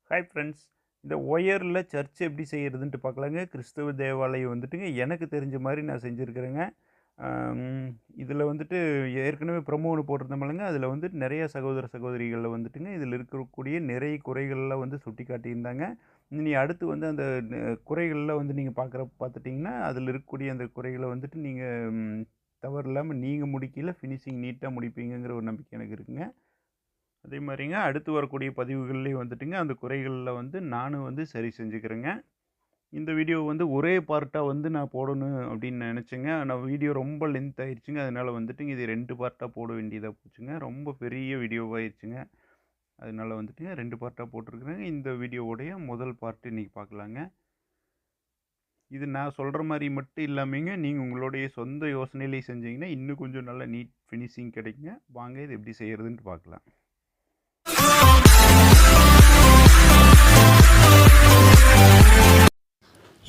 Hi friends. இந்த ஒயரில் search எப்படி செய்கிறதுன்ட்டு பார்க்கலாங்க. கிறிஸ்தவ தேவாலயம் வந்துட்டுங்க எனக்கு தெரிஞ்ச மாதிரி நான் செஞ்சுருக்கிறேங்க. இதில் வந்துட்டு ஏற்கனவே ப்ரொமோ ஒன்று போட்டிருந்தோம்லங்க, அதில் வந்துட்டு நிறைய சகோதர சகோதரிகளில் வந்துட்டுங்க இதில் இருக்கக்கூடிய நிறைய குறைகள்லாம் வந்து சுட்டி காட்டியிருந்தாங்க. இனி அடுத்து வந்து அந்த குறைகள்லாம் வந்து நீங்கள் பார்த்துட்டிங்கன்னா அதில் இருக்கக்கூடிய அந்த குறைகளை வந்துட்டு நீங்கள் தவறு இல்லாமல் நீங்கள் முடிக்கல ஃபினிஷிங் நீட்டாக முடிப்பீங்கிற ஒரு நம்பிக்கை எனக்கு இருக்குங்க. அதே மாதிரிங்க அடுத்து வரக்கூடிய பதிவுகள்லேயும் வந்துட்டுங்க அந்த குறைகளில் வந்து நானும் வந்து சரி செஞ்சுக்கிறேங்க. இந்த வீடியோ வந்து ஒரே பார்ட்டாக வந்து நான் போடணும் அப்படின்னு நினச்சேங்க. ஆனால் வீடியோ ரொம்ப லென்த் ஆயிடுச்சுங்க. அதனால் வந்துட்டுங்க இது 2 பார்ட்டாக போட வேண்டியதாக போச்சுங்க. ரொம்ப பெரிய வீடியோவாகிடுச்சுங்க. அதனால் வந்துட்டுங்க 2 பார்ட்டாக போட்டிருக்கிறேங்க. இந்த வீடியோவுடைய முதல் பார்ட்டு இன்றைக்கி பார்க்கலாங்க. இது நான் சொல்கிற மாதிரி மட்டும் இல்லாமங்க, நீங்கள் உங்களுடைய சொந்த யோசனையிலே செஞ்சீங்கன்னா இன்னும் கொஞ்சம் நல்லா நீட் ஃபினிஷிங் கிடைக்குங்க. வாங்க இது எப்படி செய்கிறதுன்ட்டு பார்க்கலாம்.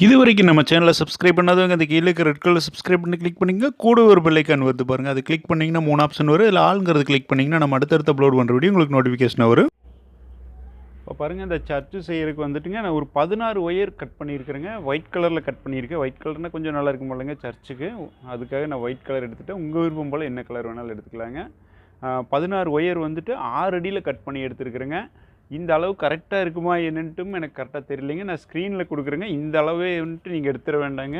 இது வரைக்கும் நம்ம சேனலை சப்ஸ்கிரைப் பண்ணாதவங்க அந்த கீழே இருக்க ரெட் கலர் சப்ஸ்கிரைப் பண்ணி கிளிக் பண்ணிங்க. கூட ஒரு பெல் ஐக்கான் வருது பாருங்கள், அது கிளிக் பண்ணிங்கன்னா 3 ஆப்ஷன் வரும். இல்லை ஆளுங்கிறது கிளிக் பண்ணிங்கன்னா நம்ம அடுத்தடுத்து அப்லோட் பண்ணுற வீடியோ உங்களுக்கு நோட்டிஃபிகேஷன் வரும். இப்போ பாருங்கள், இந்த சர்ச்சு செய்கிறதுக்கு வந்துட்டுங்க நான் ஒரு 16 ஒயர் கட் பண்ணியிருக்கிறேங்க. ஒயிட் கலரில் கட் பண்ணியிருக்கேன். ஒயிட் கலர்னால் கொஞ்சம் நல்லா இருக்கும் போலங்க சர்ச்சுக்கு. அதுக்காக நான் ஒயிட் கலர் எடுத்துகிட்டேன். உங்கள் விருப்பம் போல் என்ன கலர் வேணாலும் எடுத்துக்கலாங்க. 16 ஒயர் வந்துட்டு 6 அடியில் கட் பண்ணி எடுத்துருக்குறேங்க. இந்த அளவு கரெக்டாக இருக்குமா என்னன்ட்டும் எனக்கு கரெக்டாக தெரியலைங்க. நான் ஸ்க்ரீனில் கொடுக்குறேங்க. இந்த அளவே வந்துட்டு நீங்கள் எடுத்துட வேண்டாங்க.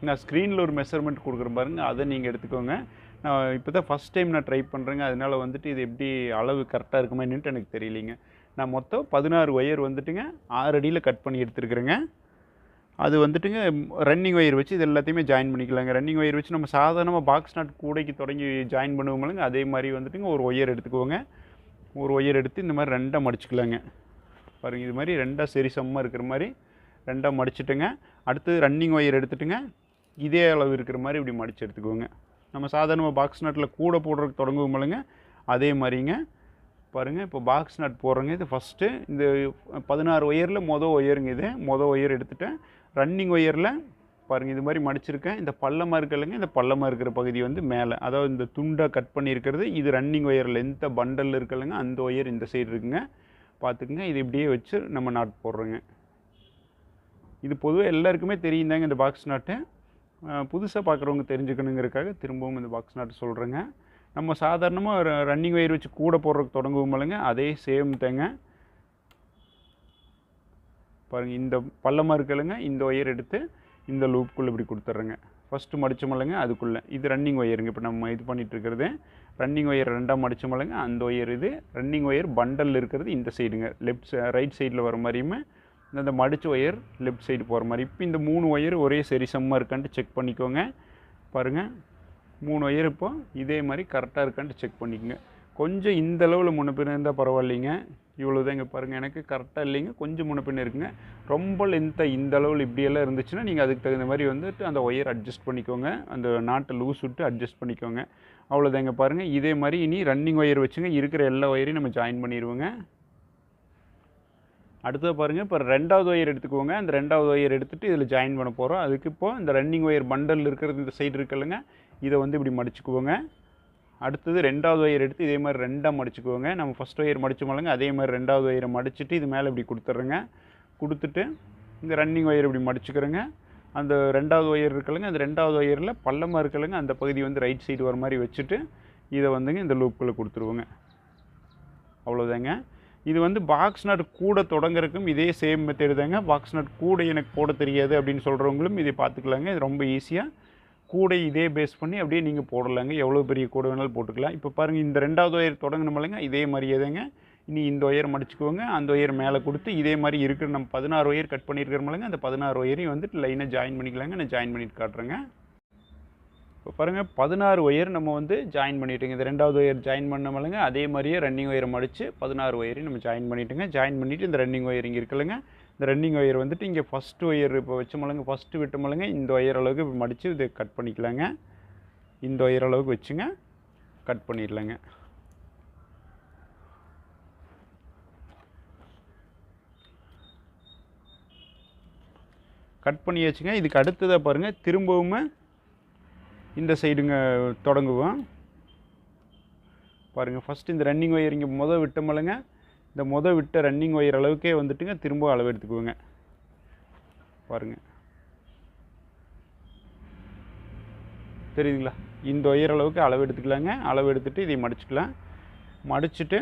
நான் ஸ்க்ரீனில் ஒரு மெஷர்மெண்ட் கொடுக்குறேன் பாருங்கள், அதை நீங்கள் எடுத்துக்கோங்க. நான் இப்போ தான் ஃபஸ்ட் டைம் நான் ட்ரை பண்ணுறேங்க. அதனால் வந்துட்டு இது எப்படி அளவு கரெக்டாக இருக்குமா என்னன்ட்டு எனக்கு தெரியலைங்க. நான் மொத்தம் 16 ஒயர் வந்துட்டுங்க 6 அடியில் கட் பண்ணி எடுத்துருக்குறேங்க. அது வந்துட்டுங்க ரன்னிங் ஒயர் வச்சு இது எல்லாத்தையுமே ஜாயின் பண்ணிக்கலாங்க. ரன்னிங் ஒயர் வச்சு நம்ம சாதாரணமாக பாக்ஸ் நாட் கூடைக்கு தொடங்கி ஜாயின் பண்ணுவோம்லங்க, அதே மாதிரி வந்துட்டுங்க ஒரு ஒயர் எடுத்துக்குவோங்க. ஒரு ஒயர் எடுத்து இந்த மாதிரி 2ஆக மடிச்சுக்கலாங்க. பாருங்கள், இது மாதிரி 2ஆக சரி சமமாக இருக்கிற மாதிரி 2ஆக மடிச்சுட்டுங்க. அடுத்து ரன்னிங் ஒயர் எடுத்துட்டுங்க இதே அளவு இருக்கிற மாதிரி இப்படி மடித்து எடுத்துக்குவோங்க. நம்ம சாதாரணமாக பாக்ஸ் நாட்டில் கூட போடுறதுக்கு தொடங்குவோம் இல்லைங்க, அதே மாதிரிங்க. பாருங்கள், இப்போ பாக்ஸ் நாட் போடுறேங்க. இது ஃபஸ்ட்டு இந்த 16 ஒயரில் ஒயருங்க. இது ஒயர் எடுத்துட்டேன். ரன்னிங் ஒயரில் பாருங்கள் இது மாதிரி மடிச்சிருக்கேன். இந்த பள்ளமாக இருக்கலைங்க, இந்த பள்ளமாக இருக்கிற பகுதி வந்து மேலே, அதாவது இந்த துண்டாக கட் பண்ணியிருக்கிறது இது ரன்னிங் ஒயர் லென்த்தாக பண்டலில் இருக்கலைங்க, அந்த ஒயர் இந்த சைடு இருக்குங்க. பார்த்துக்குங்க, இது இப்படியே வச்சு நம்ம நாட் போடுறோங்க. இது பொதுவாக எல்லாருக்குமே தெரியும் தாங்க இந்த பாக்ஸ் நாட்டு. புதுசாக பார்க்குறவங்க தெரிஞ்சுக்கணுங்கிறதுக்காக திரும்பவும் இந்த பாக்ஸ் நாட்டு சொல்கிறேங்க. நம்ம சாதாரணமாக ரன்னிங் ஒயர் வச்சு கூட போடுறதுக்கு தொடங்குவோம் இல்லைங்க, அதே சேம் தாங்க. பாருங்கள், இந்த பள்ளமாக இருக்கலைங்க, இந்த ஒயர் எடுத்து இந்த லூப்புக்குள்ளே இப்படி கொடுத்துட்றேங்க. ஃபஸ்ட்டு மடிச்சோமில்லைங்க அதுக்குள்ளே, இது ரன்னிங் ஒயருங்க. இப்போ நம்ம இது பண்ணிகிட்டு இருக்கிறது ரன்னிங் ஒயர் 2ஆக மடிச்சோமில்லைங்க, அந்த ஒயர் இது. ரன்னிங் ஒயர் பண்டல் இருக்கிறது இந்த சைடுங்க, ரைட் சைடில் வர மாதிரியுமே இந்த மடித்த ஒயர் லெஃப்ட் சைடு போகிற மாதிரி. இப்போ இந்த 3 ஒயர் ஒரே சரி சமமாக இருக்கான்ட்டு செக் பண்ணிக்கோங்க. பாருங்கள், 3 ஒயர் இப்போ இதே மாதிரி கரெக்டாக இருக்கான்ட்டு செக் பண்ணிக்கோங்க. கொஞ்சம் இந்த அளவில் முன்னப்பின் இருந்தால் பரவாயில்லைங்க. இவ்வளோதான். இங்கே பாருங்கள், எனக்கு கரெக்டாக இல்லைங்க, கொஞ்சம் முன்னப்பின் இருக்குங்க. ரொம்ப லென்த்தாக இந்த அளவில் இப்படியெல்லாம் இருந்துச்சுன்னா நீங்கள் அதுக்கு தகுந்த மாதிரி வந்துட்டு அந்த ஒயர் அட்ஜஸ்ட் பண்ணிக்கோங்க. அந்த நாட்டை லூஸ் விட்டு அட்ஜஸ்ட் பண்ணிக்கோங்க. அவ்வளோதாங்க. பாருங்கள், இதே மாதிரி இனி ரன்னிங் ஒயர் வச்சுங்க இருக்கிற எல்லா ஒயரையும் நம்ம ஜாயின் பண்ணிடுவோங்க. அடுத்தது பாருங்கள், இப்போ 2ஆவது ஒயர் எடுத்துக்கோங்க. அந்த 2ஆவது ஒயர் எடுத்துகிட்டு இதில் ஜாயின் பண்ண போகிறோம். அதுக்கு இப்போது இந்த ரன்னிங் ஒயர் பண்டல் இருக்கிறது இந்த சைடு இருக்குல்லைங்க, இதை வந்து இப்படி மடிச்சுக்குவோங்க. அடுத்தது 2ஆவது ஒயர் எடுத்து இதே மாதிரி 2ஆக மடிச்சுக்குவோங்க. நம்ம ஃபஸ்ட் ஒயர் மடிச்சோமில்லைங்க, அதே மாதிரி 2ஆவது ஒயரை மடிச்சுட்டு இது மேலே இப்படி கொடுத்துட்றேங்க. கொடுத்துட்டு இந்த ரன்னிங் ஒயர் இப்படி மடிச்சுக்கிறேங்க. அந்த 2ஆவது ஒயர் இருக்குல்லைங்க, அந்த 2ஆவது ஒயரில் பள்ளமாக இருக்குல்லைங்க, அந்த பகுதி வந்து ரைட் சைடு வர மாதிரி வச்சுட்டு இதை வந்துங்க இந்த லூப்புக்குள்ளே கொடுத்துருவோங்க. அவ்வளோதாங்க. இது வந்து பாக்ஸ் நாட் கூட தொடங்குறதுக்கும் இதே சேம் மெத்தேடு தாங்க. பாக்ஸ் நாட் கூட எனக்கு போட தெரியாது அப்படின்னு சொல்கிறவங்களும் இதை பார்த்துக்கலாங்க. இது ரொம்ப ஈஸியாக கூடை இதே பேஸ் பண்ணி அப்படியே நீங்கள் போடலாங்க. எவ்வளோ பெரிய கூடை வேணாலும் போட்டுக்கலாம். இப்போ பாருங்கள், இந்த 2ஆவது ஒயர் தொடங்கணுமில்லைங்க, இதே மாதிரியே தாங்க. இனி இந்த ஒயர் மடிச்சுக்குவோங்க. அந்த ஒயர் மேலே கொடுத்து இதே மாதிரி இருக்கிற நம்ம 16 ஒயர் கட் பண்ணியிருக்கிறோமில்லைங்க, அந்த 16 ஒயரையும் வந்துட்டு லைனாக ஜாயின் பண்ணிக்கலாங்க. நான் ஜாயின் பண்ணிட்டு காட்டுறேங்க. இப்போ பாருங்கள், 16 ஒயர் நம்ம வந்து ஜாயின் பண்ணிவிட்டுங்க. இந்த 2ஆவது ஒயர் ஜாயின் பண்ணோமில்லைங்க, அதே மாதிரியே ரன்னிங் ஒயரை மடித்து 16 ஒயரையும் நம்ம ஜாயின் பண்ணிவிட்டுங்க. ஜாயின் பண்ணிவிட்டு இந்த ரன்னிங் ஒயர் இங்கே இருக்குல்லைங்க, இந்த ரன்னிங் ஒயர் வந்துட்டு இங்கே ஃபஸ்ட்டு ஒயர் இப்போ வச்சோமில்லைங்க, ஃபஸ்ட்டு விட்டோமில்லைங்க, இந்த ஒயர் அளவுக்கு இப்போ மடித்து இதை கட் பண்ணிக்கலாங்க. இந்த ஒயர் அளவுக்கு வச்சுங்க கட் பண்ணிடலாங்க. கட் பண்ணியாச்சுங்க. இதுக்கு அடுத்ததாக பாருங்கள், திரும்பவும் இந்த சைடுங்க தொடங்குவோம். பாருங்கள், ஃபஸ்ட்டு இந்த ரன்னிங் ஒயர் இங்கே விட்டோமில்லைங்க, இந்த விட்ட ரன்னிங் ஒயர் அளவுக்கே வந்துட்டுங்க திரும்ப அளவு எடுத்துக்குவோங்க. பாருங்கள், தெரியுதுங்களா? இந்த ஒயர் அளவுக்கு அளவு எடுத்துக்கலாங்க. அளவு எடுத்துகிட்டு இதை மடிச்சுக்கலாம். மடிச்சுட்டு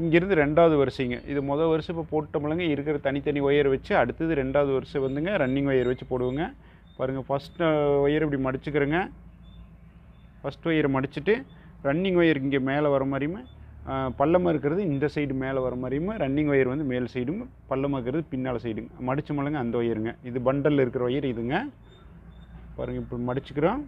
இங்கேருந்து 2வது வரிசைங்க, இது வரிசை இப்போ போட்டோம்லங்க, இருக்கிற தனித்தனி ஒயர் வச்சு அடுத்தது 2வது வரிசை வந்துங்க ரன்னிங் ஒயர் வச்சு போடுவோங்க. பாருங்கள், ஃபஸ்ட்டு ஒயர் இப்படி மடிச்சுக்கிறேங்க. ஃபஸ்ட் ஒயரை மடிச்சுட்டு ரன்னிங் ஒயர் இங்கே மேலே வர மாதிரியுமே, பள்ளமாக இருக்கிறது இந்த சைடு மேலே வர மாதிரியுமே, ரன்னிங் ஒயர் வந்து மேல் சைடும், பள்ளமாக இருக்கிறது பின்னால் சைடுங்க மடிச்சோம்லங்க அந்த ஒயருங்க. இது பண்டலில் இருக்கிற ஒயர் இதுங்க. பாருங்கள், இப்போ மடிச்சுக்கிறோம்.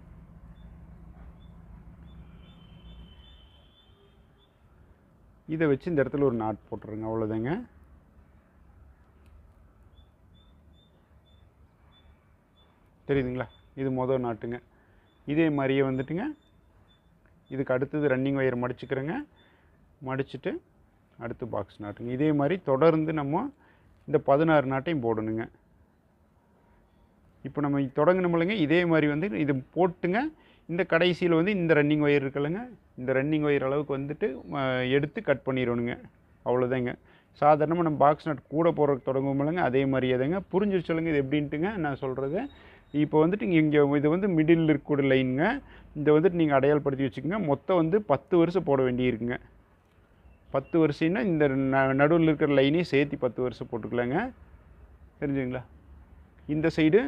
இதை வச்சு இந்த இடத்துல ஒரு நாட் போட்டுருங்க, அவ்வளோதாங்க. தெரியுதுங்களா? இது நாட்டுங்க. இதே மாதிரியே வந்துட்டுங்க இதுக்கு அடுத்தது ரன்னிங் ஒயர் மடிச்சுக்கிறேங்க. மடிச்சுட்டு அடுத்து பாக்ஸ் நாட்டுங்க. இதே மாதிரி தொடர்ந்து நம்ம இந்த 16 நாட்டையும் போடணுங்க. இப்போ நம்ம தொடங்கணுமில்லைங்க, இதே மாதிரி வந்து இது போட்டுங்க. இந்த கடைசியில் வந்து இந்த ரன்னிங் ஒயர் இருக்குல்லங்க, இந்த ரன்னிங் ஒயர் அளவுக்கு வந்துட்டு எடுத்து கட் பண்ணிடணுங்க. அவ்வளோதாங்க. சாதாரணமாக நம்ம பாக்ஸ் நட் கூட போடுறதுக்கு தொடங்குவோம்லங்க, அதே மாதிரியே தாங்க. புரிஞ்சிரு சொல்லுங்கள் இது எப்படின்ட்டுங்க நான் சொல்கிறது. இப்போ வந்துட்டு இங்கே இது வந்து மிடில் இருக்கக்கூடிய லைனுங்க. இந்த வந்துட்டு நீங்கள் அடையாளப்படுத்தி வச்சுக்கோங்க. மொத்தம் வந்து 10 வருஷம் போட வேண்டியிருக்குங்க. 10 வருஷம்னா இந்த நடுவில் இருக்கிற லைனையும் சேர்த்து 10 வருஷம் போட்டுக்கலாங்க. தெரிஞ்சுங்களா? இந்த சைடு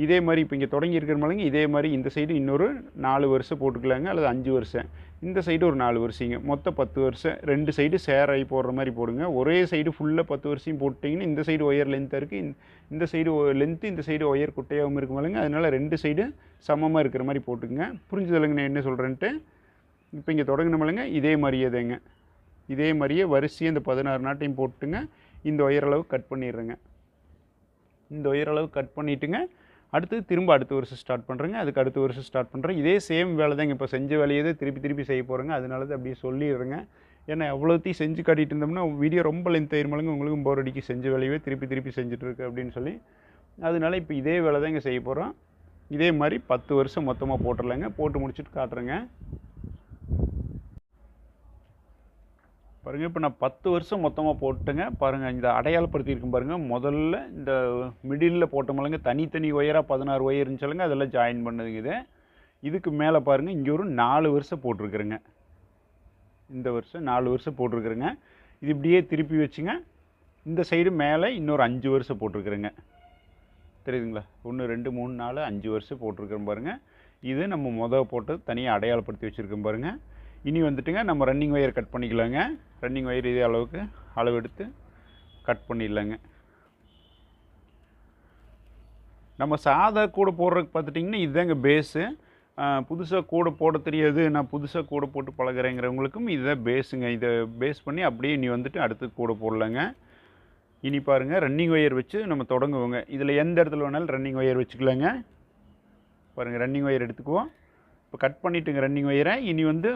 இதே மாதிரி இப்போ இங்கே தொடங்கி இருக்கிற மாதிரிங்க, இதே மாதிரி இந்த சைடு இன்னொரு 4 வருஷம் போட்டுக்கலாங்க, அல்லது 5 வருஷம். இந்த சைடு ஒரு 4 வருஷங்க, மொத்தம் 10 வருஷம். 2 சைடு ஷேர் ஆகி போடுற மாதிரி போடுங்க. ஒரே சைடு ஃபுல்லாக 10 வருஷம் போட்டிங்கன்னா இந்த சைடு ஒயர் லென்த்தாக இருக்குது, இந்த சைடு லென்த்து, இந்த சைடு ஒயர் குட்டையாகவும் இருக்குமாலங்க. அதனால் 2 சைடு சமமாக இருக்கிற மாதிரி போட்டுக்குங்க. புரிஞ்சுதலுங்க நான் என்ன சொல்கிறேன்ட்டு? இப்போ இங்கே தொடங்கினோம்லங்க, இதே மாதிரியே தாங்க. இதே மாதிரியே வரிசையாக இந்த 16 நாட்டையும் போட்டுங்க. இந்த ஒயர் அளவு கட் பண்ணிடுறேங்க. இந்த ஒயர் அளவு கட் பண்ணிவிட்டுங்க, அடுத்து திரும்ப அடுத்த வருஷம் ஸ்டார்ட் பண்ணுறேங்க. அதுக்கு அடுத்த வருஷம் ஸ்டார்ட் பண்ணுறேன். இதே சேம் வேலை தாங்க. இப்போ செஞ்ச வேலையே தான் திருப்பி செய்ய போகிறேங்க. அதனால தான் அப்படியே சொல்லிடுறேங்க. ஏன்னா எவ்வளோத்தையும் செஞ்சு காட்டிகிட்டு இருந்தோம்னா வீடியோ ரொம்ப லென்த் ஆயிருமாலுங்க, உங்களுக்கும் போர் அடிக்கி செஞ்ச வேலையே திருப்பி செஞ்சுட்ருக்கு அப்படின்னு சொல்லி. அதனால இப்போ இதே வேலை தான் இங்கே செய்ய போகிறோம். இதே மாதிரி 10 வருஷம் மொத்தமாக போட்டுடலாங்க. போட்டு முடிச்சுட்டு காட்டுறேங்க. பாருங்கள், இப்போ நான் 10 வருஷம் மொத்தமாக போட்டுங்க. பாருங்கள், இந்த அடையாளப்படுத்தியிருக்கும் பாருங்கள். முதல்ல இந்த மிடில் போட்டோம்லங்க, தனித்தனி ஒயராக 16 ஒயர் இருந்துச்சுலங்க, அதெல்லாம் ஜாயின் பண்ணதுங்க. இதுக்கு மேலே பாருங்கள், இங்கே ஒரு 4 வருஷம் போட்டிருக்குறேங்க. இந்த வருஷம் 4 வருஷம் போட்டிருக்குறேங்க. இது இப்படியே திருப்பி வச்சுங்க. இந்த சைடு மேலே இன்னொரு 5 வருஷம் போட்டிருக்குறேங்க. தெரியுதுங்களா? 1 2 3 4 5 வருஷம் போட்டிருக்கிறேன் பாருங்கள். இது நம்ம போட்டது தனியாக அடையாளப்படுத்தி வச்சுருக்கோம் பாருங்கள். இனி வந்துட்டுங்க நம்ம ரன்னிங் ஒயர் கட் பண்ணிக்கலாங்க. ரன்னிங் ஒயர் இதே அளவுக்கு அளவு எடுத்து கட் பண்ணிடலாங்க. நம்ம சாதா கூட போடுறதுக்கு பார்த்துட்டிங்கன்னா இதுதாங்க பேஸு. புதுசாக கூட போட தெரியாது, நான் புதுசாக கூட போட்டு பழகிறேங்கிறவங்களுக்கும் இதுதான் பேஸுங்க. இதை பேஸ் பண்ணி அப்படியே இனி வந்துட்டு அடுத்து கூட போடலாங்க. இனி பாருங்கள், ரன்னிங் ஒயர் வச்சு நம்ம தொடங்குவோங்க. இதில் எந்த இடத்துல வேணாலும் ரன்னிங் ஒயர் வச்சுக்கலாங்க. பாருங்கள், ரன்னிங் ஒயர் எடுத்துக்குவோம். இப்போ கட் பண்ணிவிட்டுங்க ரன்னிங் ஒயரை. இனி வந்து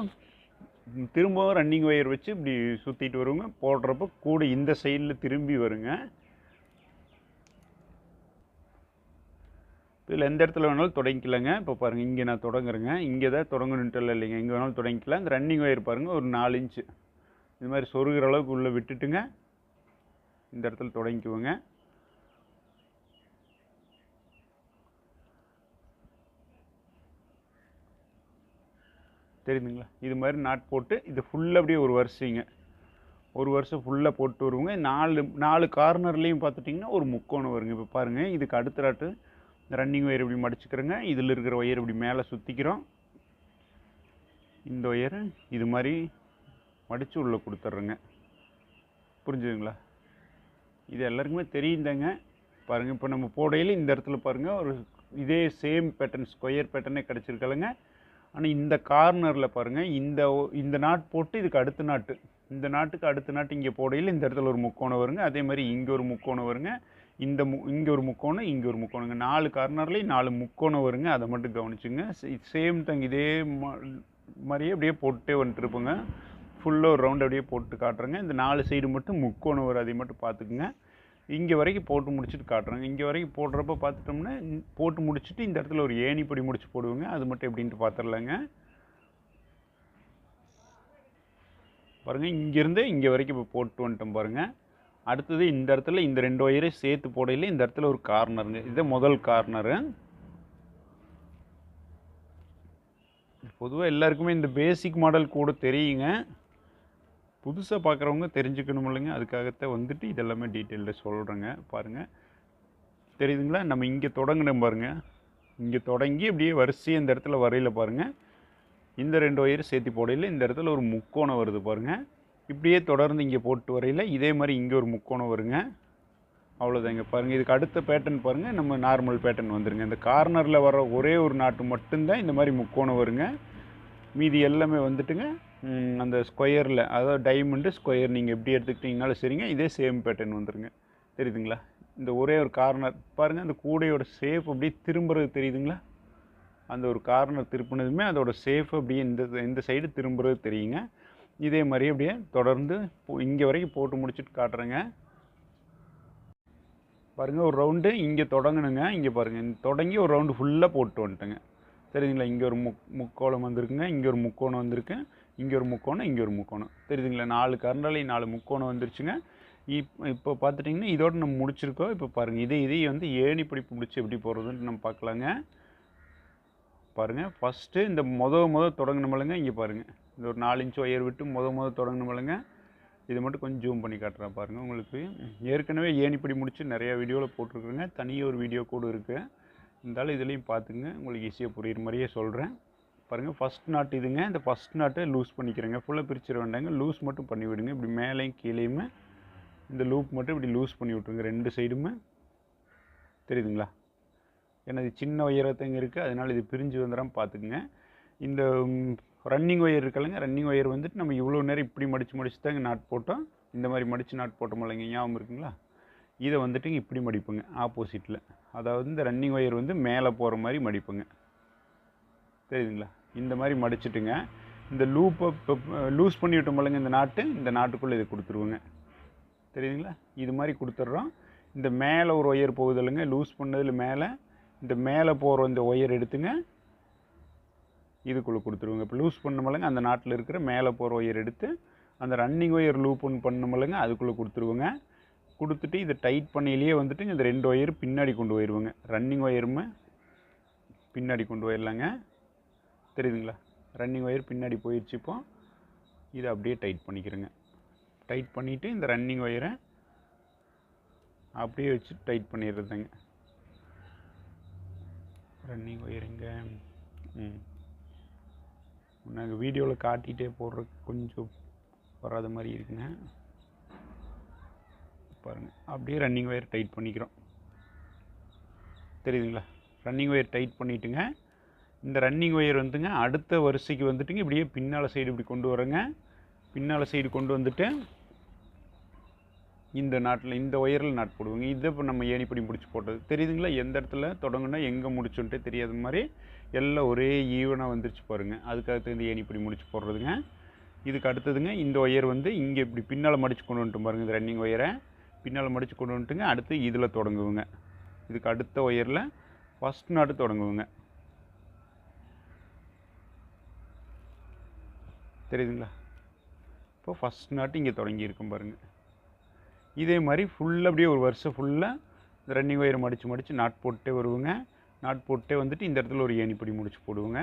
திரும்பவும் ரன்னிங் ஒயர் வச்சு இப்படி சுற்றிட்டு வருங்க. போடுறப்போ கூட இந்த சைடில் திரும்பி வருங்க. இதில் எந்த இடத்துல வேணாலும் தொடங்கிக்கலாங்க. இப்போ பாருங்கள், இங்கே நான் தொடங்குறேங்க. இங்கே தான் தொடங்கணுன்ட்டு இல்லைங்க, எங்கே வேணாலும் தொடங்கிக்கலாம். இந்த ரன்னிங் ஒயர் பாருங்கள், ஒரு 4 இன்ச்சு இது மாதிரி சொருகிற அளவுக்கு உள்ளே விட்டுட்டுங்க இந்த இடத்துல தொடங்கிக்குவோங்க. தெரியுதுங்களா? இது மாதிரி நாட் போட்டு இது ஃபுல்லாக அப்படியே ஒரு வருஷங்க, ஒரு வருஷம் ஃபுல்லாக போட்டு வருவோங்க. 4 கார்னர்லேயும் பார்த்துட்டிங்கன்னா ஒரு முக்கோணம் வருங்க. இப்போ பாருங்கள், இதுக்கு அடுத்த நாட்டு ரன்னிங் ஒயர் இப்படி மடிச்சுக்கிறோங்க. இதில் இருக்கிற ஒயர் இப்படி மேலே சுற்றிக்கிறோம். இந்த ஒயரை இது மாதிரி மடித்து உள்ளே கொடுத்துட்றேங்க. புரிஞ்சுதுங்களா? இது எல்லாருக்குமே தெரியுந்தாங்க. பாருங்கள், இப்போ நம்ம போடையில் இந்த இடத்துல பாருங்கள், ஒரு இதே சேம் பேட்டர்ன் ஸ்கொயர் பேட்டர்னே கிடச்சிருக்கலங்க. ஆனால் இந்த கார்னரில் பாருங்கள், இந்த நாட் போட்டு இதுக்கு அடுத்த நாட்டு, இந்த நாட்டுக்கு அடுத்த நாட்டு இங்கே போடையில் இந்த இடத்துல ஒரு முக்கோணம் வருங்க. அதே மாதிரி இங்கே ஒரு முக்கோணம் வருங்க. இங்கே ஒரு முக்கோணம், இங்கே ஒரு முக்கோணங்க. 4 கார்னர்லேயும் 4 முக்கோணம் வருங்க. அதை மட்டும் கவனிச்சுங்க. சேம் தாங்க, இதே மாதிரியே அப்படியே போட்டே வந்துட்டு இருப்போங்க. ஃபுல்லாக ஒரு ரவுண்ட் அப்படியே போட்டு காட்டுறேங்க. இந்த 4 சைடு மட்டும் முக்கோணம் வரும், அதை மட்டும் பார்த்துக்குங்க. இங்கே வரைக்கும் போட்டு முடிச்சுட்டு காட்டுறேங்க. இங்கே வரைக்கும் போடுறப்ப பார்த்துட்டோம்னா போட்டு முடிச்சுட்டு இந்த இடத்துல ஒரு ஏணிப்படி முடிச்சு போடுவோங்க. அது மட்டும் எப்படின்ட்டு பார்த்துடலாங்க. பாருங்கள் இங்கேருந்து இங்கே வரைக்கும் இப்போ போட்டு வந்துட்டோம் பாருங்கள். அடுத்தது இந்த இடத்துல இந்த 2 ஒயரை சேர்த்து போடையில் இந்த இடத்துல ஒரு கார்னருங்க. இது முதல் கார்னரு. பொதுவாக எல்லாருக்குமே இந்த பேசிக் மாடல் கூட தெரியுங்க. புதுசாக பார்க்குறவங்க தெரிஞ்சுக்கணும் இல்லைங்க, அதுக்காகத்தான் வந்துட்டு இதெல்லாமே டீட்டெயிலில் சொல்கிறேங்க. பாருங்கள் தெரியுதுங்களா, நம்ம இங்கே தொடங்கினோம் பாருங்கள். இங்கே தொடங்கி அப்படியே வரிசையாக இந்த இடத்துல வரையில் பாருங்கள். இந்த 2 ஒயர் சேர்த்து போடையில் இந்த இடத்துல ஒரு முக்கோணம் வருது பாருங்கள். இப்படியே தொடர்ந்து இங்கே போட்டு வரையில் இதே மாதிரி இங்கே ஒரு முக்கோணம் வருங்க. அவ்வளோதாங்க. பாருங்கள் இதுக்கு அடுத்த பேட்டர்ன் பாருங்கள், நம்ம நார்மல் பேட்டர்ன் வந்துருங்க. இந்த கார்னரில் வர ஒரே ஒரு நாட்டு மட்டும்தான் இந்த மாதிரி முக்கோணம் வருங்க. மீதி எல்லாமே வந்துட்டுங்க அந்த ஸ்கொயரில், அதாவது டைமண்டு ஸ்கொயர் நீங்கள் எப்படி எடுத்துக்கிட்டிங்கனாலும் சரிங்க, இதே சேம் பேட்டர்ன் வந்துருங்க. தெரியுதுங்களா, இந்த ஒரே ஒரு கார்னர் பாருங்கள், அந்த கூடையோட ஷேப் அப்படியே திரும்புறது தெரியுதுங்களா, அந்த ஒரு கார்னர் திருப்பினதுமே அதோட ஷேப் அப்படியே இந்த சைடு திரும்புறது தெரியுங்க. இதே மாதிரி அப்படியே தொடர்ந்து இங்கே வரைக்கும் போட்டு முடிச்சுட்டு காட்டுறேங்க. பாருங்கள் ஒரு ரவுண்டு இங்கே தொடங்கணுங்க. இங்கே பாருங்கள் தொடங்கி ஒரு ரவுண்டு ஃபுல்லாக போட்டு வந்துட்டேங்க. தெரியுதுங்களா, இங்கே ஒரு முக்கோணம் வந்திருக்குங்க, இங்கே ஒரு முக்கோணம் வந்திருக்கு, இங்கே ஒரு முக்கோணம், இங்கே ஒரு முக்கோணம். தெரியுதுங்களா, 4 கரண்டாலையும் 4 முக்கோணம் வந்துருச்சுங்க. இப்போ பார்த்துட்டிங்கன்னா இதோட நம்ம முடிச்சிருக்கோம். இப்போ பாருங்கள் இதையும் வந்து ஏணி பிடிப்பு முடிச்சு எப்படி போடுறதுன்னு நம்ம பார்க்கலாங்க. பாருங்கள் ஃபஸ்ட்டு இந்த முதல் தொடங்கணுமில்லைங்க, இங்கே பாருங்கள் இந்த ஒரு 4 இன்ச் ஒயர் விட்டு முதல் தொடங்கணுமில்லைங்க. இதை மட்டும் கொஞ்சம் ஜூம் பண்ணி காட்டுறேன் பாருங்கள். உங்களுக்கு ஏற்கனவே ஏணிப்படி முடிச்சு நிறையா வீடியோவில் போட்டிருக்குறேங்க, தனியாக ஒரு வீடியோ கூட இருக்குது. இருந்தாலும் இதுலேயும் பார்த்துங்க, உங்களுக்கு ஈஸியாக புரியுற மாதிரியே சொல்கிறேன். பாருங்கள் ஃபஸ்ட் நாட் இதுங்க. இந்த ஃபஸ்ட் நாட்டை லூஸ் பண்ணிக்கிறேங்க, ஃபுல்லாக பிரிச்சிட வேண்டாங்க, லூஸ் மட்டும் பண்ணி விடுங்க. இப்படி மேலேயும் கீழேயுமே இந்த லூப் மட்டும் இப்படி லூஸ் பண்ணி விட்ருங்க 2 சைடுமே. தெரியுதுங்களா, ஏன்னா இது சின்ன ஒயரத்தங்க இருக்குது, அதனால் இது பிரிஞ்சு வந்துடாமல் பார்த்துக்குங்க. இந்த ரன்னிங் ஒயர் இருக்கலைங்க, ரன்னிங் ஒயர் வந்துட்டு நம்ம இவ்வளோ நேரம் இப்படி மடித்து தாங்க நாட் போட்டோம். இந்த மாதிரி மடித்து நாட் போட்டோம் இல்லைங்க, ஞாபகம் இருக்குங்களா. இதை வந்துட்டு இப்படி மடிப்புங்க ஆப்போசிட்டில், அதாவது இந்த ரன்னிங் ஒயர் வந்து மேலே போகிற மாதிரி மடிப்புங்க. தெரியுதுங்களா, இந்த மாதிரி மடிச்சுட்டுங்க இந்த லூப்பை இப்போ லூஸ் பண்ணி விட்டோம் இல்லைங்க, இந்த நாட்டுக்குள்ளே இதை கொடுத்துருவோங்க. தெரியுதுங்களா, இது மாதிரி கொடுத்துட்றோம். இந்த மேலே ஒரு ஒயர் போகுது இல்லைங்க, லூஸ் பண்ணதில் மேலே இந்த மேலே போகிற இந்த ஒயர் எடுத்துங்க இதுக்குள்ளே கொடுத்துருவோங்க. இப்போ லூஸ் பண்ணமில்லைங்க, அந்த நாட்டில் இருக்கிற மேலே போகிற ஒயர் எடுத்து அந்த ரன்னிங் ஒயர் லூப் ஒன்று பண்ணமில்லைங்க, அதுக்குள்ளே கொடுத்துருவோங்க. கொடுத்துட்டு இதை டைட் பண்ணியிலேயே வந்துட்டு இந்த 2 ஒயர் பின்னாடி கொண்டு போயிடுவோங்க. ரன்னிங் ஒயருமே பின்னாடி கொண்டு போயிடலாங்க. தெரியுதுங்களா, ரன்னிங் ஒயர் பின்னாடி போயிடுச்சு. இப்போ இதை அப்படியே டைட் பண்ணிக்கிறேங்க. டைட் பண்ணிவிட்டு இந்த ரன்னிங் ஒயரை அப்படியே வச்சு டைட் பண்ணிடுறதுங்க. ரன்னிங் ஒயருங்க நாங்கள் வீடியோவில் காட்டிகிட்டே போடுறதுக்கு கொஞ்சம் வராத மாதிரி இருக்குங்க. பாருங்கள் அப்படியே ரன்னிங் ஒயர் டைட் பண்ணிக்கிறோம். தெரியுதுங்களா, ரன்னிங் ஒயர் டைட் பண்ணிவிட்டுங்க. இந்த ரன்னிங் ஒயர் வந்துங்க அடுத்த வரிசைக்கு வந்துட்டுங்க இப்படியே பின்னால் சைடு இப்படி கொண்டு வரேங்க. பின்னால் சைடு கொண்டு வந்துட்டு இந்த நாட்டில் இந்த ஒயரில் நாட் போடுவோங்க. இதை இப்போ நம்ம ஏணிப்படி முடிச்சு போட்டது தெரியுதுங்களா, எந்த இடத்துல தொடங்குனா எங்கே முடிச்சுன்ட்டே தெரியாத மாதிரி எல்லாம் ஒரே ஈவனாக வந்துருச்சு பாருங்கள். அதுக்காக இந்த ஏணிப்படி முடிச்சு போடுறதுங்க. இதுக்கு அடுத்ததுங்க இந்த ஒயர் வந்து இங்கே இப்படி பின்னால் மடித்து கொண்டு வந்துட்டு பாருங்கள். இந்த ரன்னிங் ஒயரை பின்னால் மடித்து கொண்டு வந்துட்டுங்க அடுத்து இதில் தொடங்குவோங்க. இதுக்கு அடுத்த ஒயரில் ஃபஸ்ட் நாட்டு தொடங்குவோங்க. தெரியுதுங்களா, இப்போ ஃபஸ்ட் நாட்டு இங்கே தொடங்கியிருக்கும் பாருங்கள். இதே மாதிரி ஃபுல்லாக அப்படியே ஒரு வருஷம் ஃபுல்லாக இந்த ரன்னிங் ஒயரை மடித்து நாட் போட்டே வருவோங்க. நாட் போட்டே வந்துட்டு இந்த இடத்துல ஒரு ஏணிப்படி முடிச்சு போடுவோங்க.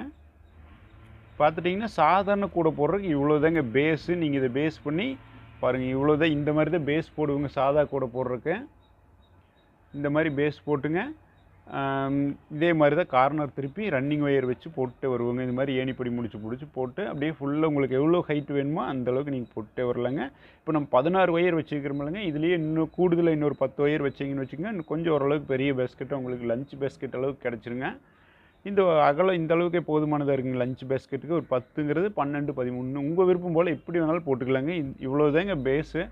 பார்த்துட்டிங்கன்னா சாதாரண கூடை போடுறதுக்கு இவ்வளோதாங்க பேஸு. நீங்கள் இதை பேஸ் பண்ணி பாருங்கள், இவ்வளோதான். இந்த மாதிரி தான் பேஸ் போடுவோங்க சாதா கூடை போடுறதுக்கு. இந்த மாதிரி பேஸ் போட்டுங்க இதே மாதிரி தான் கார்னர் திருப்பி ரன்னிங் ஒயர் வச்சு போட்டு வருவோங்க. இந்த மாதிரி ஏணிப்படி முடிச்சு போட்டு அப்படியே ஃபுல்லாக உங்களுக்கு எவ்வளோ ஹைட் வேணுமோ அந்தளவுக்கு நீங்கள் போட்டே வரலாங்க. இப்போ நம்ம 16 ஒயர் வச்சுக்கிறோமில்லங்க, இதுலேயே இன்னும் கூடுதலாக இன்னொரு 10 ஒயர் வச்சிங்கன்னு வச்சுக்கோங்க, இன்னும் கொஞ்சம் ஓரளவுக்கு பெரிய பேஸ்கெட்டு உங்களுக்கு லஞ்ச் பேஸ்கெட் அளவுக்கு கிடச்சிருங்க. இந்த அகலம் இந்த அளவுக்கே போதுமானதாக இருக்குங்க. லஞ்ச் பேஸ்கெட்டுக்கு ஒரு 10ங்கிறது 12, 13 உங்கள் விருப்பம் போல் எப்படி வேணாலும் போட்டுக்கலாங்க. இவ்வளோதாங்க பேஸு.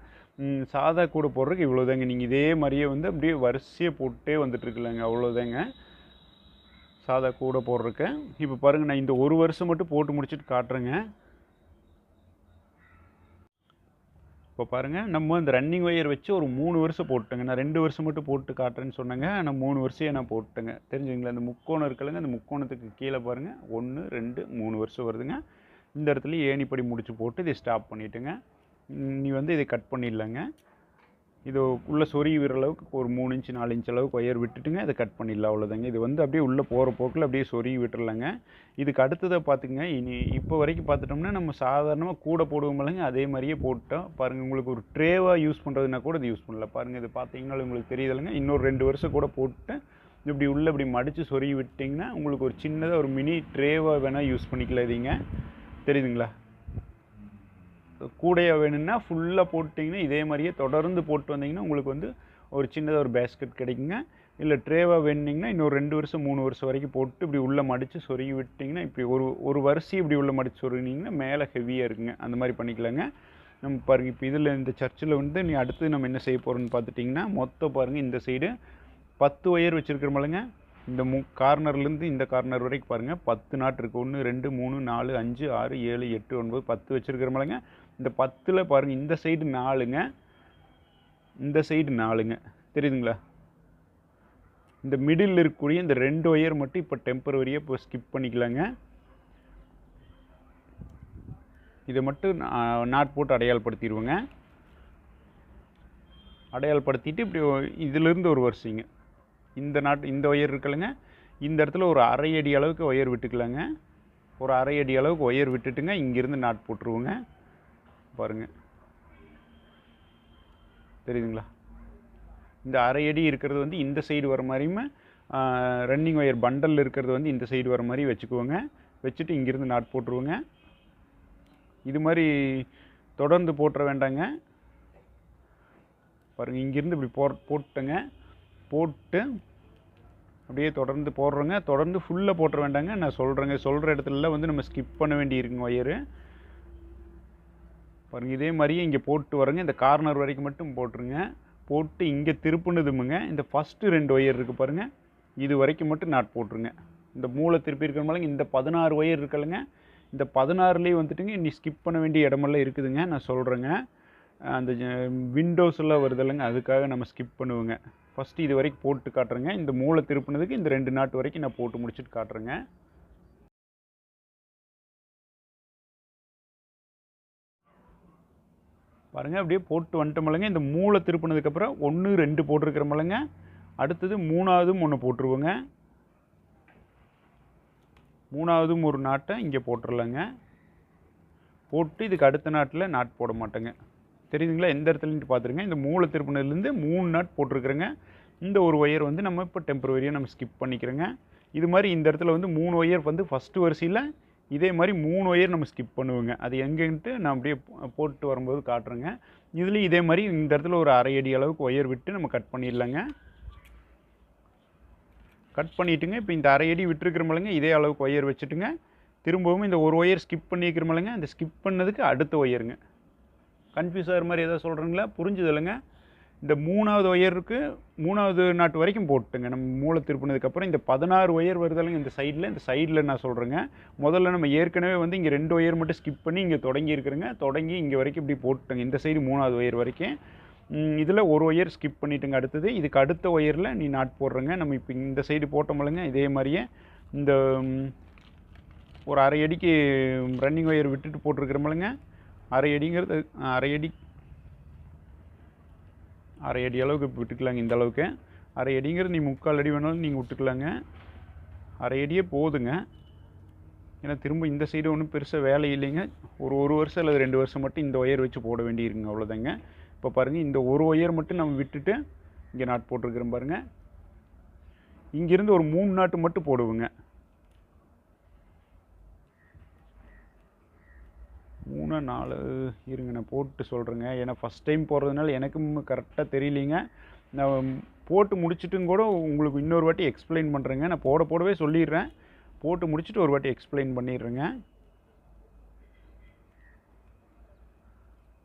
சாதா கூட போடுறதுக்கு இவ்வளோதாங்க. நீங்கள் இதே மாதிரியே வந்து அப்படியே வரிசையாக போட்டே வந்துட்டுருக்கலாங்க. அவ்வளோதாங்க சாதா கூட போடுறதுக்கு. இப்போ பாருங்கள், நான் இந்த ஒரு வருஷம் மட்டும் போட்டு முடிச்சுட்டு காட்டுறேங்க. இப்போ பாருங்கள், நம்ம இந்த ரன்னிங் ஒயர் வச்சு ஒரு 3 வருஷம் போட்டுங்க. நான் 2 வருஷம் மட்டும் போட்டு காட்டுறேன்னு சொன்னேங்க, நான் 3 வருஷம் நான் போட்டுட்டேங்க. தெரிஞ்சுங்களா, அந்த முக்கோணம் இருக்குல்லங்க, அந்த முக்கோணத்துக்கு கீழே பாருங்கள் 1, 2, 3 வருஷம் வருதுங்க. இந்த இடத்துல ஏணிப்படி முடிச்சு போட்டு இதை ஸ்டாப் பண்ணிவிட்டுங்க. நீ வந்து இதை கட் பண்ணிடலாங்க. இது உள்ளே சொருகி விடுற அளவுக்கு ஒரு 3 இன்ச் 4 இன்ச் அளவுக்கு ஒயர் விட்டுட்டுங்க இதை கட் பண்ணிடலாம், அவ்வளோதாங்க. இது வந்து அப்படியே உள்ளே போகிற போக்கில் அப்படியே சொருகி விட்டுறலாங்க. இதுக்கு அடுத்ததை பார்த்துக்குங்க. இப்போ வரைக்கும் பார்த்துட்டோம்னா நம்ம சாதாரணமாக கூட போடுவோம் இல்லைங்க, அதே மாதிரியே போட்டோம் பாருங்கள். உங்களுக்கு ஒரு ட்ரேவாக யூஸ் பண்ணுறதுனா கூட இது யூஸ் பண்ணல பாருங்கள். இது பார்த்தீங்கன்னா உங்களுக்கு தெரியுதில்லைங்க, இன்னொரு 2 வருஷம் கூட போட்டு இப்படி உள்ளே இப்படி மடித்து சொருகி விட்டிங்கன்னா உங்களுக்கு ஒரு சின்னதாக ஒரு மினி ட்ரேவாக வேணால் யூஸ் பண்ணிக்கலாம். இதுங்க தெரியுதுங்களா? கூடையாக வேணும்னா ஃபுல்லாக போட்டிங்கன்னா இதே மாதிரியே தொடர்ந்து போட்டு வந்தீங்கன்னா உங்களுக்கு வந்து ஒரு சின்னதாக ஒரு பேஸ்கெட் கிடைக்குங்க. இல்லை ட்ரேவாக வேணுனிங்கன்னா இன்னொரு 2 வருஷம் 3 வருஷம் வரைக்கும் போட்டு இப்படி உள்ளே மடித்து சொருகி விட்டிங்கன்னா இப்படி ஒரு வருஷம் இப்படி உள்ளே மடித்து சொருகினீங்கன்னா மேலே ஹெவியாக இருக்குங்க. அந்த மாதிரி பண்ணிக்கலாங்க. நம்ம பாருங்கள், இப்போ இதில் இந்த சர்ச்சில் வந்து நீ அடுத்து நம்ம என்ன செய்ய போகிறோன்னு பார்த்துட்டிங்கன்னா, மொத்தம் பாருங்கள் இந்த சைடு 10 ஒயர் வச்சுருக்கிறோமில்லங்க. இந்த கார்னர்லேருந்து இந்த கார்னர் வரைக்கும் பாருங்கள் 10 நாட் இருக்குது. 1 2 3 4 5 6 7 8 9 10 வச்சுருக்கிறோமில்லங்க. இந்த 10ல் பாருங்கள் இந்த சைடு 4ங்க, இந்த சைடு 4ங்க, தெரியுதுங்களா? இந்த மிடில் இருக்கக்கூடிய இந்த 2 ஒயர் மட்டும் இப்போ டெம்பரவரியாக இப்போ ஸ்கிப் பண்ணிக்கலாங்க. இதை மட்டும் நாட் போட்டு அடையாளப்படுத்திடுவோங்க. அடையாளப்படுத்திட்டு இப்படி இதிலிருந்து ஒரு வரிசைங்க இந்த ஒயர் இருக்குல்லங்க, இந்த இடத்துல ஒரு அரை அடி அளவுக்கு ஒயர் விட்டுக்கலாங்க. ஒரு அரை அடி அளவுக்கு ஒயர் விட்டுட்டுங்க இங்கேருந்து நாட் போட்டுருவோங்க. பாருங்கள், தெரியுதுங்களா? இந்த அரை அடி இருக்கிறது வந்து இந்த சைடு வர மாதிரியுமே ரன்னிங் ஒயர் பண்டல் இருக்கிறது வந்து இந்த சைடு வர மாதிரி வச்சுக்குவோங்க. வச்சுட்டு இங்கேருந்து நாட் போட்டுருவோங்க. இது மாதிரி தொடர்ந்து போட்டுற வேண்டாங்க. பாருங்கள், இங்கேருந்து இப்படி போட்டுங்க. போட்டு அப்படியே தொடர்ந்து போடுறோங்க. தொடர்ந்து ஃபுல்லாக போட்டுற வேண்டாங்க. நான் சொல்கிற இடத்துலலாம் வந்து நம்ம ஸ்கிப் பண்ண வேண்டி இருக்குங்க ஒயரு. பாருங்கள், இதே மாதிரியே இங்கே போட்டு வரங்க. இந்த கார்னர் வரைக்கும் மட்டும் போட்டுருங்க. போட்டு இங்கே திருப்புனதுமுங்க இந்த ஃபஸ்ட்டு 2 ஒயர் இருக்குது பாருங்கள், இது வரைக்கும் மட்டும் நாட் போட்டுருங்க. இந்த மூளை திருப்பி இருக்கிற மாதிரி இந்த 16 ஒயர் இருக்குல்லங்க, இந்த 16லேயே வந்துட்டுங்க இனி ஸ்கிப் பண்ண வேண்டிய இடமெல்லாம் இருக்குதுங்க. நான் சொல்கிறேங்க, அந்த விண்டோஸ் எல்லாம் வருதில்லைங்க, அதுக்காக நம்ம ஸ்கிப் பண்ணுவோங்க. ஃபஸ்ட்டு இது வரைக்கும் போட்டு காட்டுறேங்க. இந்த மூளை திருப்பினதுக்கு இந்த 2 நாட் வரைக்கும் நான் போட்டு முடிச்சுட்டு காட்டுறேங்க. பாருங்கள், அப்படியே போட்டு வந்துட்டோமில்லங்க. இந்த மூளை திருப்பினதுக்கப்புறம் 1 2 போட்டிருக்கிறோமில்லங்க. அடுத்தது 3ஆவதும் 1 போட்டுருவோங்க. 3ஆவதும் ஒரு நாட்டை இங்கே போட்டுடலாங்க. போட்டு இதுக்கு அடுத்த நாட்டில் நாட் போட மாட்டேங்க. தெரியுதுங்களா? எந்த இடத்துலன்ட்டு பார்த்துருங்க. இந்த மூளை திருப்பினதுலேருந்து 3 நாட் போட்டிருக்கிறேங்க. இந்த ஒரு ஒயர் வந்து நம்ம இப்போ டெம்பரவரியாக நம்ம ஸ்கிப் பண்ணிக்கிறோங்க. இது மாதிரி இந்த இடத்துல வந்து 3 ஒயர் வந்து ஃபஸ்ட்டு வரிசையில் இதே மாதிரி 3 ஒயர் நம்ம ஸ்கிப் பண்ணுவோங்க. அது எங்கேன்ட்டு நான் அப்படியே போட்டு வரும்போது காட்டுறேங்க. இதுலேயும் இதே மாதிரி இந்த இடத்துல ஒரு அரை அடி அளவுக்கு ஒயர் விட்டு நம்ம கட் பண்ணிடலாங்க. கட் பண்ணிவிட்டுங்க இப்போ இந்த அரை அடி விட்டுருக்கிறோமில்லங்க, இதே அளவுக்கு ஒயர் வச்சுட்டுங்க திரும்பவும் இந்த ஒரு ஒயர் ஸ்கிப் பண்ணிக்கிறோமில்லங்க, அந்த ஸ்கிப் பண்ணதுக்கு அடுத்த ஒயருங்க. கன்ஃபியூஸ் ஆகிற மாதிரி எதாவது சொல்கிறீங்களா? புரிஞ்சுது இல்லைங்க? இந்த 3ஆவது ஒயருக்கு 3ஆவது நாட்டு வரைக்கும் போட்டுங்க. நம்ம மூளை திருப்பினதுக்கப்புறம் இந்த 16 ஒயர் வருதல்லைங்க இந்த சைடில் நான் சொல்கிறேங்க. முதல்ல நம்ம ஏற்கனவே வந்து இங்கே 2 ஒயர் மட்டும் ஸ்கிப் பண்ணி இங்கே தொடங்கி இருக்கிறேங்க. தொடங்கி இங்கே வரைக்கும் இப்படி போட்டுங்க. இந்த சைடு 3ஆவது ஒயர் வரைக்கும் இதில் ஒரு ஒயர் ஸ்கிப் பண்ணிட்டுங்க. அடுத்தது இதுக்கு அடுத்த ஒயரில் நீ நாட் போடுறேங்க. நம்ம இப்போ இந்த சைடு போட்டோமில்லங்க, இதே மாதிரியே இந்த ஒரு அரை அடிக்கு ரன்னிங் ஒயர் விட்டுட்டு போட்டிருக்கிறோமில்லங்க. அரை அடிங்கிறது அரை அடி அளவுக்கு விட்டுக்கலாங்க. இந்த அளவுக்கு அரை அடிங்கிறது நீ 3/4 அடி வேணாலும் நீங்கள் விட்டுக்கலாங்க. அரை அடியே போதுங்க. ஏன்னா திரும்ப இந்த சைடு ஒன்றும் பெருசாக வேலை இல்லைங்க. ஒரு வருஷம் அல்லது 2 வருஷம் மட்டும் இந்த ஒயர் வச்சு போட வேண்டியிருக்குங்க, அவ்வளோதாங்க. இப்போ பாருங்கள், இந்த ஒரு ஒயர் மட்டும் நம்ம விட்டுட்டு இங்கே நாட் போட்டிருக்கிறோம் பாருங்கள். இங்கேருந்து ஒரு 3 நாட்டு மட்டும் போடுவோங்க. 3 4 இருங்க, நான் போட்டு சொல்கிறேங்க. ஏன்னா ஃபஸ்ட் டைம் போடுறதுனால எனக்கும் கரெக்டாக தெரியலிங்க. நான் போட்டு முடிச்சுட்டும் கூட உங்களுக்கு இன்னொரு வாட்டி எக்ஸ்பிளைன் பண்ணுறேங்க. நான் போடவே சொல்லிடுறேன். போட்டு முடிச்சுட்டு ஒரு வாட்டி எக்ஸ்பிளைன் பண்ணிடுறேங்க.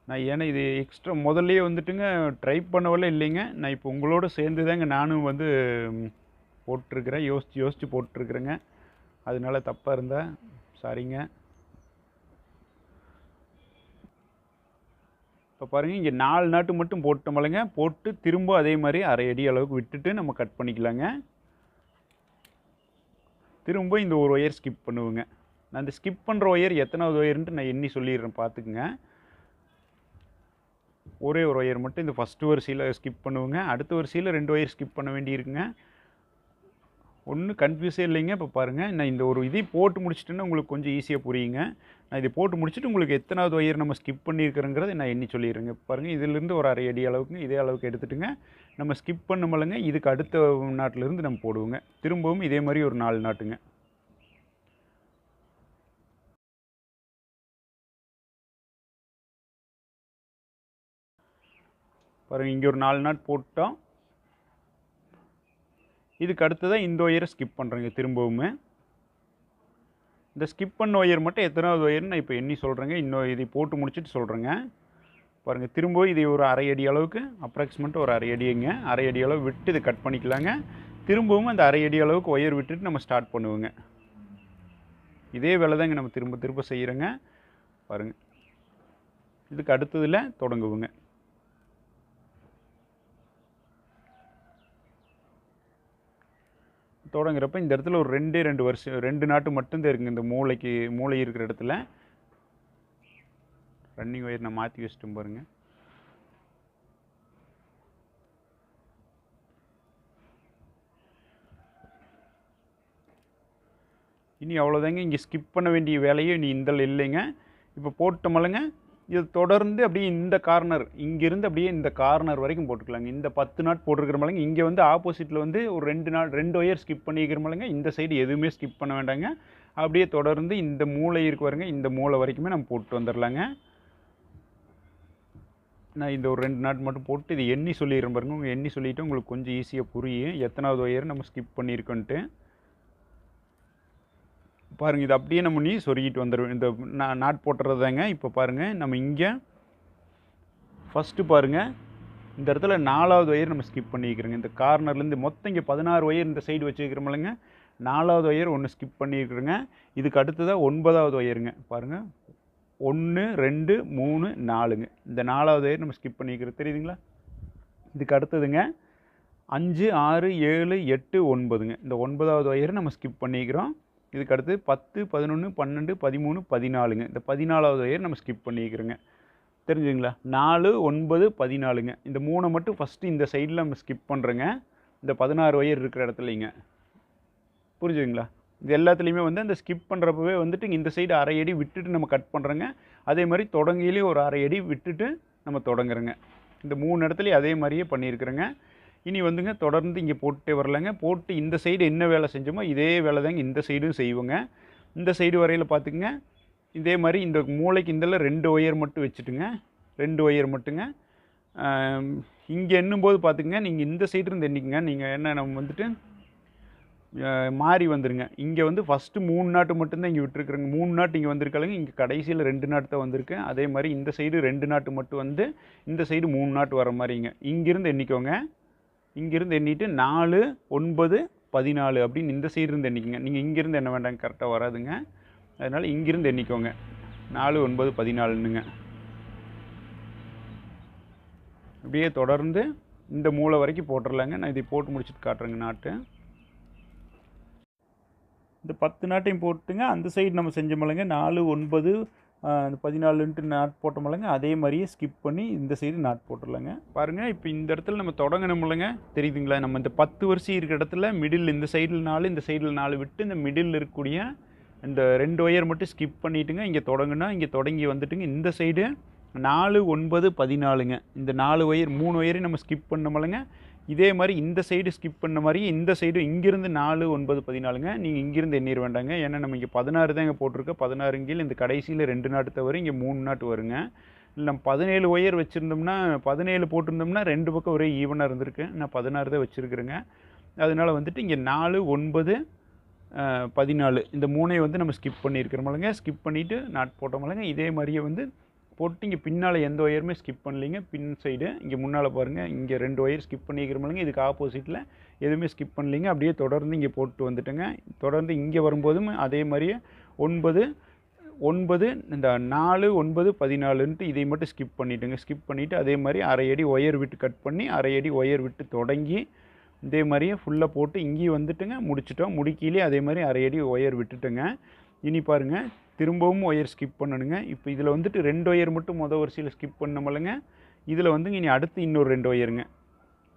நான் ஏன்னா இது எக்ஸ்ட்ரா முதல்லையே வந்துட்டுங்க ட்ரை பண்ணவெல்லாம் இல்லைங்க. நான் இப்போ உங்களோட சேர்ந்து தாங்க நானும் வந்து போட்டிருக்கிறேன். யோசித்து போட்டிருக்கிறேங்க. அதனால தப்பாக இருந்தால் சாரிங்க. இப்போ பாருங்கள், இங்கே 4 நாட்டு மட்டும் போட்டோமில்லங்க. போட்டு திரும்ப அதே மாதிரி அரை அடி அளவுக்கு விட்டுட்டு நம்ம கட் பண்ணிக்கலாங்க. திரும்ப இந்த ஒரு ஒயர் ஸ்கிப் பண்ணுவோங்க. நான் இந்த ஸ்கிப் பண்ணுற ஒயர் எத்தனாவது ஒயர்ன்ட்டு நான் எண்ணி சொல்லிடுறேன், பார்த்துக்குங்க. ஒரே ஒரு ஒயர் மட்டும் இந்த ஃபஸ்ட்டு வரிசையில் ஸ்கிப் பண்ணுவோங்க. அடுத்த வரிசையில் 2 ஒயர் ஸ்கிப் பண்ண வேண்டியிருக்குங்க. ஒன்றும் கன்ஃபியூஸே இல்லைங்க. இப்போ பாருங்கள், நான் இந்த ஒரு இதை போட்டு முடிச்சுட்டேன்னா உங்களுக்கு கொஞ்சம் ஈஸியாக புரியுங்க. நான் இதை போட்டு முடிச்சுட்டு உங்களுக்கு எத்தனாவது ஒயர் நம்ம ஸ்கிப் பண்ணியிருக்கிறோங்கிறத நான் எண்ணி சொல்லிடுறேங்க. பாருங்கள், இதிலேருந்து ஒரு அரை அடி அளவுக்கு இதே அளவுக்கு எடுத்துட்டுங்க. நம்ம ஸ்கிப் பண்ணமலங்க இதுக்கு அடுத்த நாட்டிலேருந்து நம்ம போடுவோங்க. திரும்பவும் இதே மாதிரி ஒரு 4 நாட்டுங்க. பாருங்கள், இங்கே ஒரு 4 நாட் போட்டோம். இதுக்கு அடுத்ததான் இந்த ஒயரை ஸ்கிப் பண்ணுறேங்க. திரும்பவும் இந்த ஸ்கிப் பண்ண ஒயர் மட்டும் எத்தனாவது ஒயர்னு நான் இப்போ எண்ணி சொல்கிறேங்க. இன்னும் இதை போட்டு முடிச்சுட்டு சொல்கிறேங்க. பாருங்கள், திரும்பவும் இதை ஒரு அரை அடி அளவுக்கு அப்ராக்சிமேட்டாக ஒரு அரை அடிங்க, அரை அடி அளவு விட்டு இதை கட் பண்ணிக்கலாங்க. திரும்பவும் அந்த அரை அடி அளவுக்கு ஒயர் விட்டுட்டு நம்ம ஸ்டார்ட் பண்ணுவோங்க. இதே வேலை தாங்க நம்ம திரும்ப திரும்ப செய்கிறோங்க. பாருங்கள், இதுக்கு அடுத்ததில் தொடங்குவோங்க. தொடங்குறப்ப இந்த இடத்துல ஒரு 2 வருஷம் 2 நாட்டு மட்டும்தான் இருக்குங்க. இந்த மூளை இருக்கிற இடத்துல ரன்னிங் ஒயர் நான் மாற்றி வச்சுட்டேன் பாருங்கள். இனி அவ்வளோதாங்க. இங்கே ஸ்கிப் பண்ண வேண்டிய வேலையும் இனி இந்தல் இல்லைங்க. இப்போ போட்டோமல்லங்க, இது தொடர்ந்து அப்படியே இந்த கார்னர் இங்கேருந்து அப்படியே இந்த கார்னர் வரைக்கும் போட்டுக்கலாங்க. இந்த 10 நாட் போட்டிருக்கிறமலங்க, இங்கே வந்து ஆப்போசிட்டில் வந்து ஒரு 2 ஒயர் ஸ்கிப் பண்ணிக்கிறமலங்க. இந்த சைடு எதுவுமே ஸ்கிப் பண்ண வேண்டாங்க. அப்படியே தொடர்ந்து இந்த மூளை இருக்கு பாருங்க, இந்த மூளை வரைக்குமே நம்ம போட்டு வந்துடலாங்க. நான் இந்த ஒரு 2 நாட் மட்டும் போட்டு இது எண்ணி சொல்லிடுறேன் பாருங்க. உங்கள் எண்ணி சொல்லிவிட்டு உங்களுக்கு கொஞ்சம் ஈஸியாக புரியும் எத்தனாவது ஒயர் நம்ம ஸ்கிப் பண்ணியிருக்கோன்ட்டு. பாருங்கள், இது அப்படியே நம்ம சொருகிட்டு வந்துடுவோம். இந்த நாட் போட்டுறது தாங்க. இப்போ பாருங்கள், நம்ம இங்கே ஃபஸ்ட்டு பாருங்கள், இந்த இடத்துல 4வது ஒயர் நம்ம ஸ்கிப் பண்ணிக்கிறோங்க. இந்த கார்னர்லேருந்து மொத்தம் இங்கே 16 ஒயர் இந்த சைடு வச்சுக்கிறோமில்லங்க. 4வது ஒயர் ஒன்று ஸ்கிப் பண்ணியிருக்கிறோங்க. இதுக்கு அடுத்ததாக 9வது ஒயருங்க. பாருங்கள், 1 2 3 4ங்க. இந்த 4வது ஒயர் நம்ம ஸ்கிப் பண்ணிக்கிறோம், தெரியுதுங்களா? இதுக்கு அடுத்ததுங்க 5 6 7 8 9ங்க. இந்த 9வது ஒயர் நம்ம ஸ்கிப் பண்ணிக்கிறோம். இதுக்கு அடுத்து 10 11 12 13 14ங்க. இந்த 14வது ஒயர் நம்ம ஸ்கிப் பண்ணிக்கிறோங்க, தெரிஞ்சுங்களா? 4 9 14ங்க. இந்த 3 மட்டும் ஃபஸ்ட்டு இந்த சைடில் நம்ம ஸ்கிப் பண்ணுறோங்க. இந்த 16 ஒயர் இருக்கிற இடத்துலைங்க, புரிஞ்சுதுங்களா? இது எல்லாத்துலேயுமே வந்து அந்த ஸ்கிப் பண்ணுறப்பவே வந்துட்டு இந்த சைடு அரை அடி விட்டுட்டு நம்ம கட் பண்ணுறோங்க. அதே மாதிரி தொடங்கிலேயே ஒரு அரை அடி விட்டுட்டு நம்ம தொடங்குறோங்க. இந்த 3 இடத்துலையும் அதே மாதிரியே பண்ணியிருக்கிறோங்க. இனி வந்துங்க தொடர்ந்து இங்கே போட்டுட்டே வரலாங்க. போட்டு இந்த சைடு என்ன வேலை செஞ்சோமோ இதே வேலை தாங்க இந்த சைடும் செய்வோங்க. இந்த சைடு வரையில் பார்த்துக்குங்க, இதே மாதிரி இந்த மூளைக்கு இதில் 2 ஒயர் மட்டும் வச்சுட்டுங்க, 2 ஒயர் மட்டுங்க. இங்கே எண்ணும்போது பார்த்துக்குங்க, நீங்கள் இந்த சைடு இருந்து எண்ணிக்குங்க. நீங்கள் என்ன நம்ம வந்துட்டு மாறி வந்துடுங்க. இங்கே வந்து ஃபஸ்ட்டு 3 நாட்டு மட்டும்தான் இங்கே விட்டுருக்குறேங்க. 3 நாட்டு இங்கே வந்திருக்காங்க. இங்கே கடைசியில் 2 நாட்டு தான் வந்திருக்கு. அதே மாதிரி இந்த சைடு 2 நாட்டு மட்டும் வந்து இந்த சைடு 3 நாட்டு வர மாதிரிங்க. இங்கேருந்து எண்ணிக்கோங்க. இங்கேருந்து எண்ணிட்டு 4 9 14 அப்படின்னு இந்த சைடு இருந்து எண்ணிக்கோங்க. நீங்கள் இங்கேருந்து எண்ண வேண்டாங்க, கரெக்டாக வராதுங்க. அதனால் இங்கேருந்து எண்ணிக்கோங்க, 4 9 14ங்க. அப்படியே தொடர்ந்து இந்த மூளை வரைக்கும் போட்டுடலாங்க. நான் இதை போட்டு முடிச்சுட்டு காட்டுறேங்க நாட்டு. இந்த 10 நாட்டையும் போட்டுங்க. அந்த சைடு நம்ம செஞ்சோமில்லங்க 4 9 14ன்ட்டு நாட் போட்டோமில்லங்க, அதே மாதிரியே ஸ்கிப் பண்ணி இந்த சைடு நாட் போட்டுடலாங்க. பாருங்கள், இப்போ இந்த இடத்துல நம்ம தொடங்கணுமில்லங்க, தெரியுதுங்களா? நம்ம இந்த 10 வரிசை இருக்கிற இடத்துல மிடில் இந்த சைடில் 4 இந்த சைடில் 4 விட்டு இந்த மிடில் இருக்கக்கூடிய இந்த 2 ஒயர் மட்டும் ஸ்கிப் பண்ணிவிட்டுங்க. இங்கே தொடங்குனா இங்கே தொடங்கி வந்துட்டுங்க. இந்த சைடு 4 9 14ங்க. இந்த 4 ஒயர் 3 ஒயரையும் நம்ம ஸ்கிப் பண்ணோமில்லங்க. இதே மாதிரி இந்த சைடு ஸ்கிப் பண்ண மாதிரி இந்த சைடு இங்கேருந்து 4 9 14ங்க. நீங்கள் இங்கேருந்து எண்ணிட வேண்டாங்க, ஏன்னா நம்ம இங்கே 16 தான் இங்கே போட்டிருக்கோம். 16 கீழே இந்த கடைசியில் 2 நாட்டு தவிர இங்கே 3 நாட்டு வருங்க. இல்லை நம்ம 17 ஒயர் வச்சுருந்தோம்னா 17 போட்டிருந்தோம்னா 2 பக்கம் ஒரே ஈவனாக இருந்திருக்கு. நான் 16 தான் வச்சுருக்குறேங்க. அதனால் வந்துட்டு இங்கே 4 9 14 இந்த 3ஐ வந்து நம்ம ஸ்கிப் பண்ணியிருக்கிறோமில்லங்க. ஸ்கிப் பண்ணிவிட்டு நாட் போட்டோமில்லங்க. இதே மாதிரியே வந்து போட்டு இங்கே பின்னால் எந்த ஒயருமே ஸ்கிப் பண்ணலைங்க. பின் சைடு இங்கே முன்னால் பாருங்கள், இங்கே 2 ஒயர் ஸ்கிப் பண்ணிக்கிறோமில்லங்க. இதுக்கு ஆப்போசிட்டில் எதுவுமே ஸ்கிப் பண்ணலைங்க. அப்படியே தொடர்ந்து இங்கே போட்டு வந்துட்டுங்க. தொடர்ந்து இங்கே வரும்போதும் அதே மாதிரியே 9 9 இந்த 4 9 14ன்ட்டு இதை மட்டும் ஸ்கிப் பண்ணிவிட்டுங்க. ஸ்கிப் பண்ணிவிட்டு அதே மாதிரி அரை அடி ஒயர் விட்டு கட் பண்ணி அரை அடி ஒயர் விட்டு தொடங்கி இதே மாதிரியே ஃபுல்லாக போட்டு இங்கேயும் வந்துட்டுங்க முடிச்சிட்டோம். முடிக்கிலே அதே மாதிரி அரை அடி ஒயர் விட்டுட்டுங்க. இனி பாருங்கள், திரும்பவும் ஒயர் ஸ்கிப் பண்ணணுங்க. இப்போ இதில் வந்துட்டு 2 ஒயர் மட்டும் மொதல் வரிசையில் ஸ்கிப் பண்ணோமில்லங்க. இதில் வந்துங்க இனி அடுத்து இன்னொரு 2 ஒயருங்க.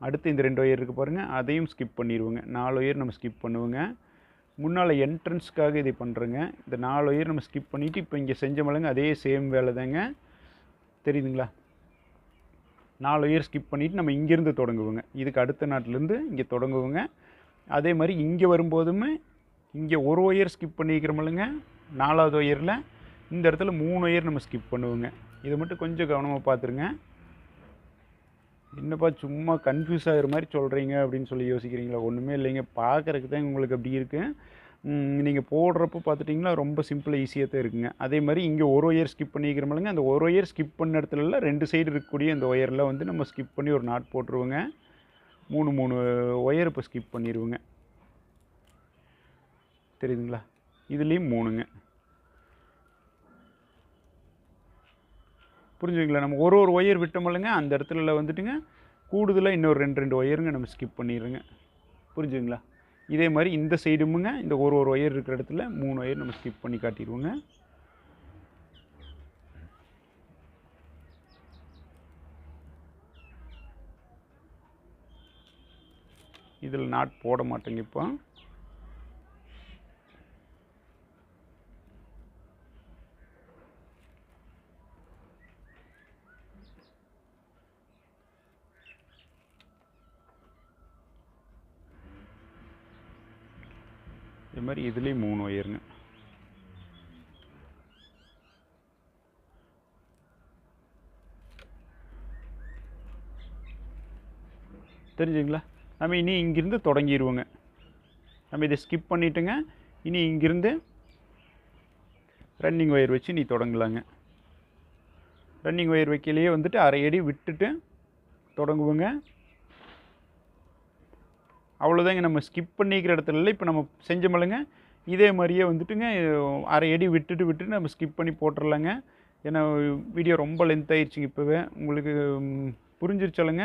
அடுத்து இந்த 2 ஒயர் இருக்குது பாருங்கள், அதையும் ஸ்கிப் பண்ணிடுவோங்க. 4 ஒயர் நம்ம ஸ்கிப் பண்ணுவோங்க. முன்னால் என்ட்ரன்ஸ்க்காக இதை பண்ணுறோங்க. இந்த 4 ஒயர் நம்ம ஸ்கிப் பண்ணிவிட்டு இப்போ இங்கே செஞ்சோமில்லங்க, அதே சேம் வேலை தாங்க. தெரியுதுங்களா? 4 ஒயர் ஸ்கிப் பண்ணிவிட்டு நம்ம இங்கேருந்து தொடங்குவோங்க. இதுக்கு அடுத்த நாட்டிலேருந்து இங்கே தொடங்குவோங்க. அதே மாதிரி இங்கே வரும்போதுமே இங்கே ஒரு ஒயர் ஸ்கிப் பண்ணிக்கிறோமில்லங்க, 4வது ஒயரில் இந்த இடத்துல 3 ஒயர் நம்ம ஸ்கிப் பண்ணுவோங்க. இதை மட்டும் கொஞ்சம் கவனமாக பார்த்துருங்க. என்னப்பா சும்மா கன்ஃபியூஸ் ஆகிற மாதிரி சொல்கிறீங்க அப்படின்னு சொல்லி யோசிக்கிறீங்களா? ஒன்றுமே இல்லைங்க, பார்க்குறதுக்கு தான் உங்களுக்கு அப்படி இருக்குது. நீங்கள் போடுறப்போ பார்த்துட்டிங்கன்னா ரொம்ப சிம்பிளாக ஈஸியாக தான் இருக்குங்க. அதே மாதிரி இங்கே ஒரு ஒயர் ஸ்கிப் பண்ணிக்கிறோமில்லங்க, அந்த ஒரு ஒயர் ஸ்கிப் பண்ண இடத்துல 2 சைடு இருக்கக்கூடிய அந்த ஒயரில் வந்து நம்ம ஸ்கிப் பண்ணி ஒரு நாட் போட்டுருவோங்க. 3 ஒயர் இப்போ ஸ்கிப் பண்ணிடுவோங்க. தெரியுதுங்களா? இதுலேயும் 3ங்க. புரிஞ்சுங்களா? நம்ம ஒரு ஒயர் விட்டோமில்லங்க, அந்த இடத்துல வந்துட்டுங்க கூடுதலாக இன்னொரு 2 ஒயருங்க நம்ம ஸ்கிப் பண்ணிடுறோங்க. புரிஞ்சுங்களா? இதே மாதிரி இந்த சைடுமுங்க இந்த ஒரு ஒயர் இருக்கிற இடத்துல 3 ஒயர் நம்ம ஸ்கிப் பண்ணி காட்டிடுவோங்க. இதில் நாட் போட மாட்டேங்க இப்போ. இது மாதிரி இதுலேயும் 3 ஒயருங்க. தெரிஞ்சுங்களா? நம்ம இனி இங்கிருந்து தொடங்கிடுவோங்க. நம்ம இதை ஸ்கிப் பண்ணிவிட்டுங்க, இனி இங்கிருந்து ரன்னிங் ஒயர் வச்சு நீ தொடங்கலாங்க. ரன்னிங் ஒயர் வைக்கலையே வந்துட்டு அரை அடி விட்டுட்டு தொடங்குவோங்க. அவ்வளோதாங்க. நம்ம ஸ்கிப் பண்ணிக்கிற இடத்துல இப்போ நம்ம செஞ்சோமில்லங்க, இதே மாதிரியே வந்துட்டுங்க அரை அடி விட்டுட்டு நம்ம ஸ்கிப் பண்ணி போட்டுடலாங்க. ஏன்னா வீடியோ ரொம்ப லென்த் ஆயிடுச்சுங்க. இப்போவே உங்களுக்கு புரிஞ்சிருச்சலங்க?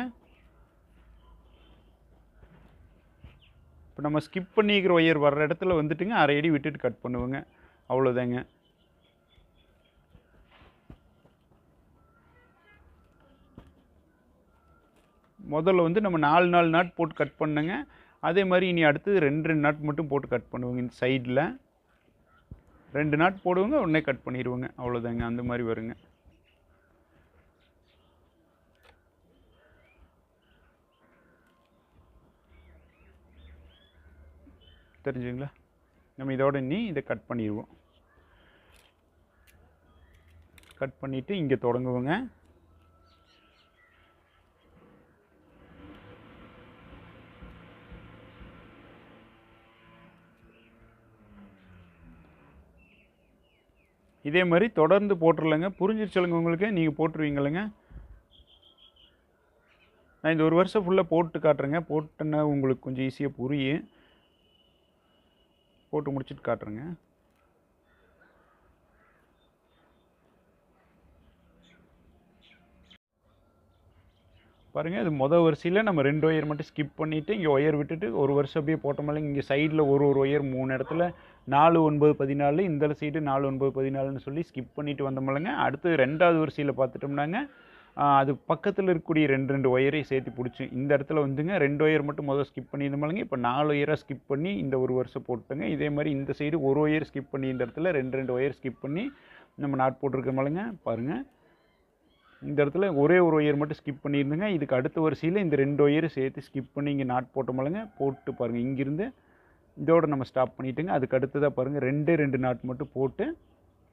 இப்போ நம்ம ஸ்கிப் பண்ணிக்கிற ஒயர் வர்ற இடத்துல வந்துட்டுங்க அரை அடி விட்டுட்டு கட் பண்ணுவோங்க. அவ்வளோதாங்க. முதல்ல வந்து நம்ம 4 நாட் போட்டு கட் பண்ணுங்க. அதே மாதிரி இனி அடுத்து 2 நாட் மட்டும் போட்டு கட் பண்ணுவோங்க. இந்த சைடில் 2 நாட் போடுவோங்க, உடனே கட் பண்ணிடுவோங்க. அவ்வளோதாங்க. அந்த மாதிரி வருங்க. தெரிஞ்சுங்களா? நம்ம இதோட இனி இதை கட் பண்ணிடுவோம். கட் பண்ணிவிட்டு இங்கே தொடங்குவோங்க. இதே மாதிரி தொடர்ந்து போட்டுடலாங்க. புரிஞ்சிருச்சலுங்க உங்களுக்கு? நீங்கள் போட்டுருவீங்களங்க? நான் இந்த 1 வருஷம் ஃபுல்லாக போட்டு காட்டுறேங்க. போட்டேன்னா உங்களுக்கு கொஞ்சம் ஈஸியாக புரியும். போட்டு முடிச்சுட்டு காட்டுறேங்க. பாருங்கள், இது மொதல் வரிசையில் நம்ம 2 ஒயர் மட்டும் ஸ்கிப் பண்ணிவிட்டு இங்கே ஒயர் விட்டுட்டு 1 வருஷம் அப்படியே போட்டோமில்லைங்க. இங்கே சைடில் ஒரு ஒயர் 3 இடத்துல 4 9 14, இந்த சைடு 4 9 14ன்னு சொல்லி ஸ்கிப் பண்ணிவிட்டு வந்தோமில்லைங்க. அடுத்து 2வது வரிசையில் பார்த்துட்டோம்னாங்க, அது பக்கத்தில் இருக்கக்கூடிய 2 ஒயரையும் சேர்த்து பிடிச்சி இந்த இடத்துல வந்துங்க 2 ஒயர் மட்டும் முதல் ஸ்கிப் பண்ணியிருந்தோமில்லைங்க. இப்போ 4 ஒயராக ஸ்கிப் பண்ணி இந்த 1 வருஷம் போட்டுங்க. இதே மாதிரி இந்த சைடு 1 ஒயர் ஸ்கிப் பண்ணி இந்த இடத்துல 2 ஒயர் ஸ்கிப் பண்ணி நம்ம நாட் போட்டிருக்கோமில்லைங்க. பாருங்கள், இந்த இடத்துல ஒரே ஒரு ஒயர் மட்டும் ஸ்கிப் பண்ணியிருந்துங்க. இதுக்கு அடுத்த வரிசையில் இந்த 2 ஒயர் சேர்த்து ஸ்கிப் பண்ணி இங்கே நாட் போட்டோமில்லைங்க. போட்டு பாருங்கள், இங்கிருந்து இதோட நம்ம ஸ்டாப் பண்ணிவிட்டுங்க. அதுக்கு அடுத்ததாக பாருங்கள் 2 நாட் மட்டும் போட்டு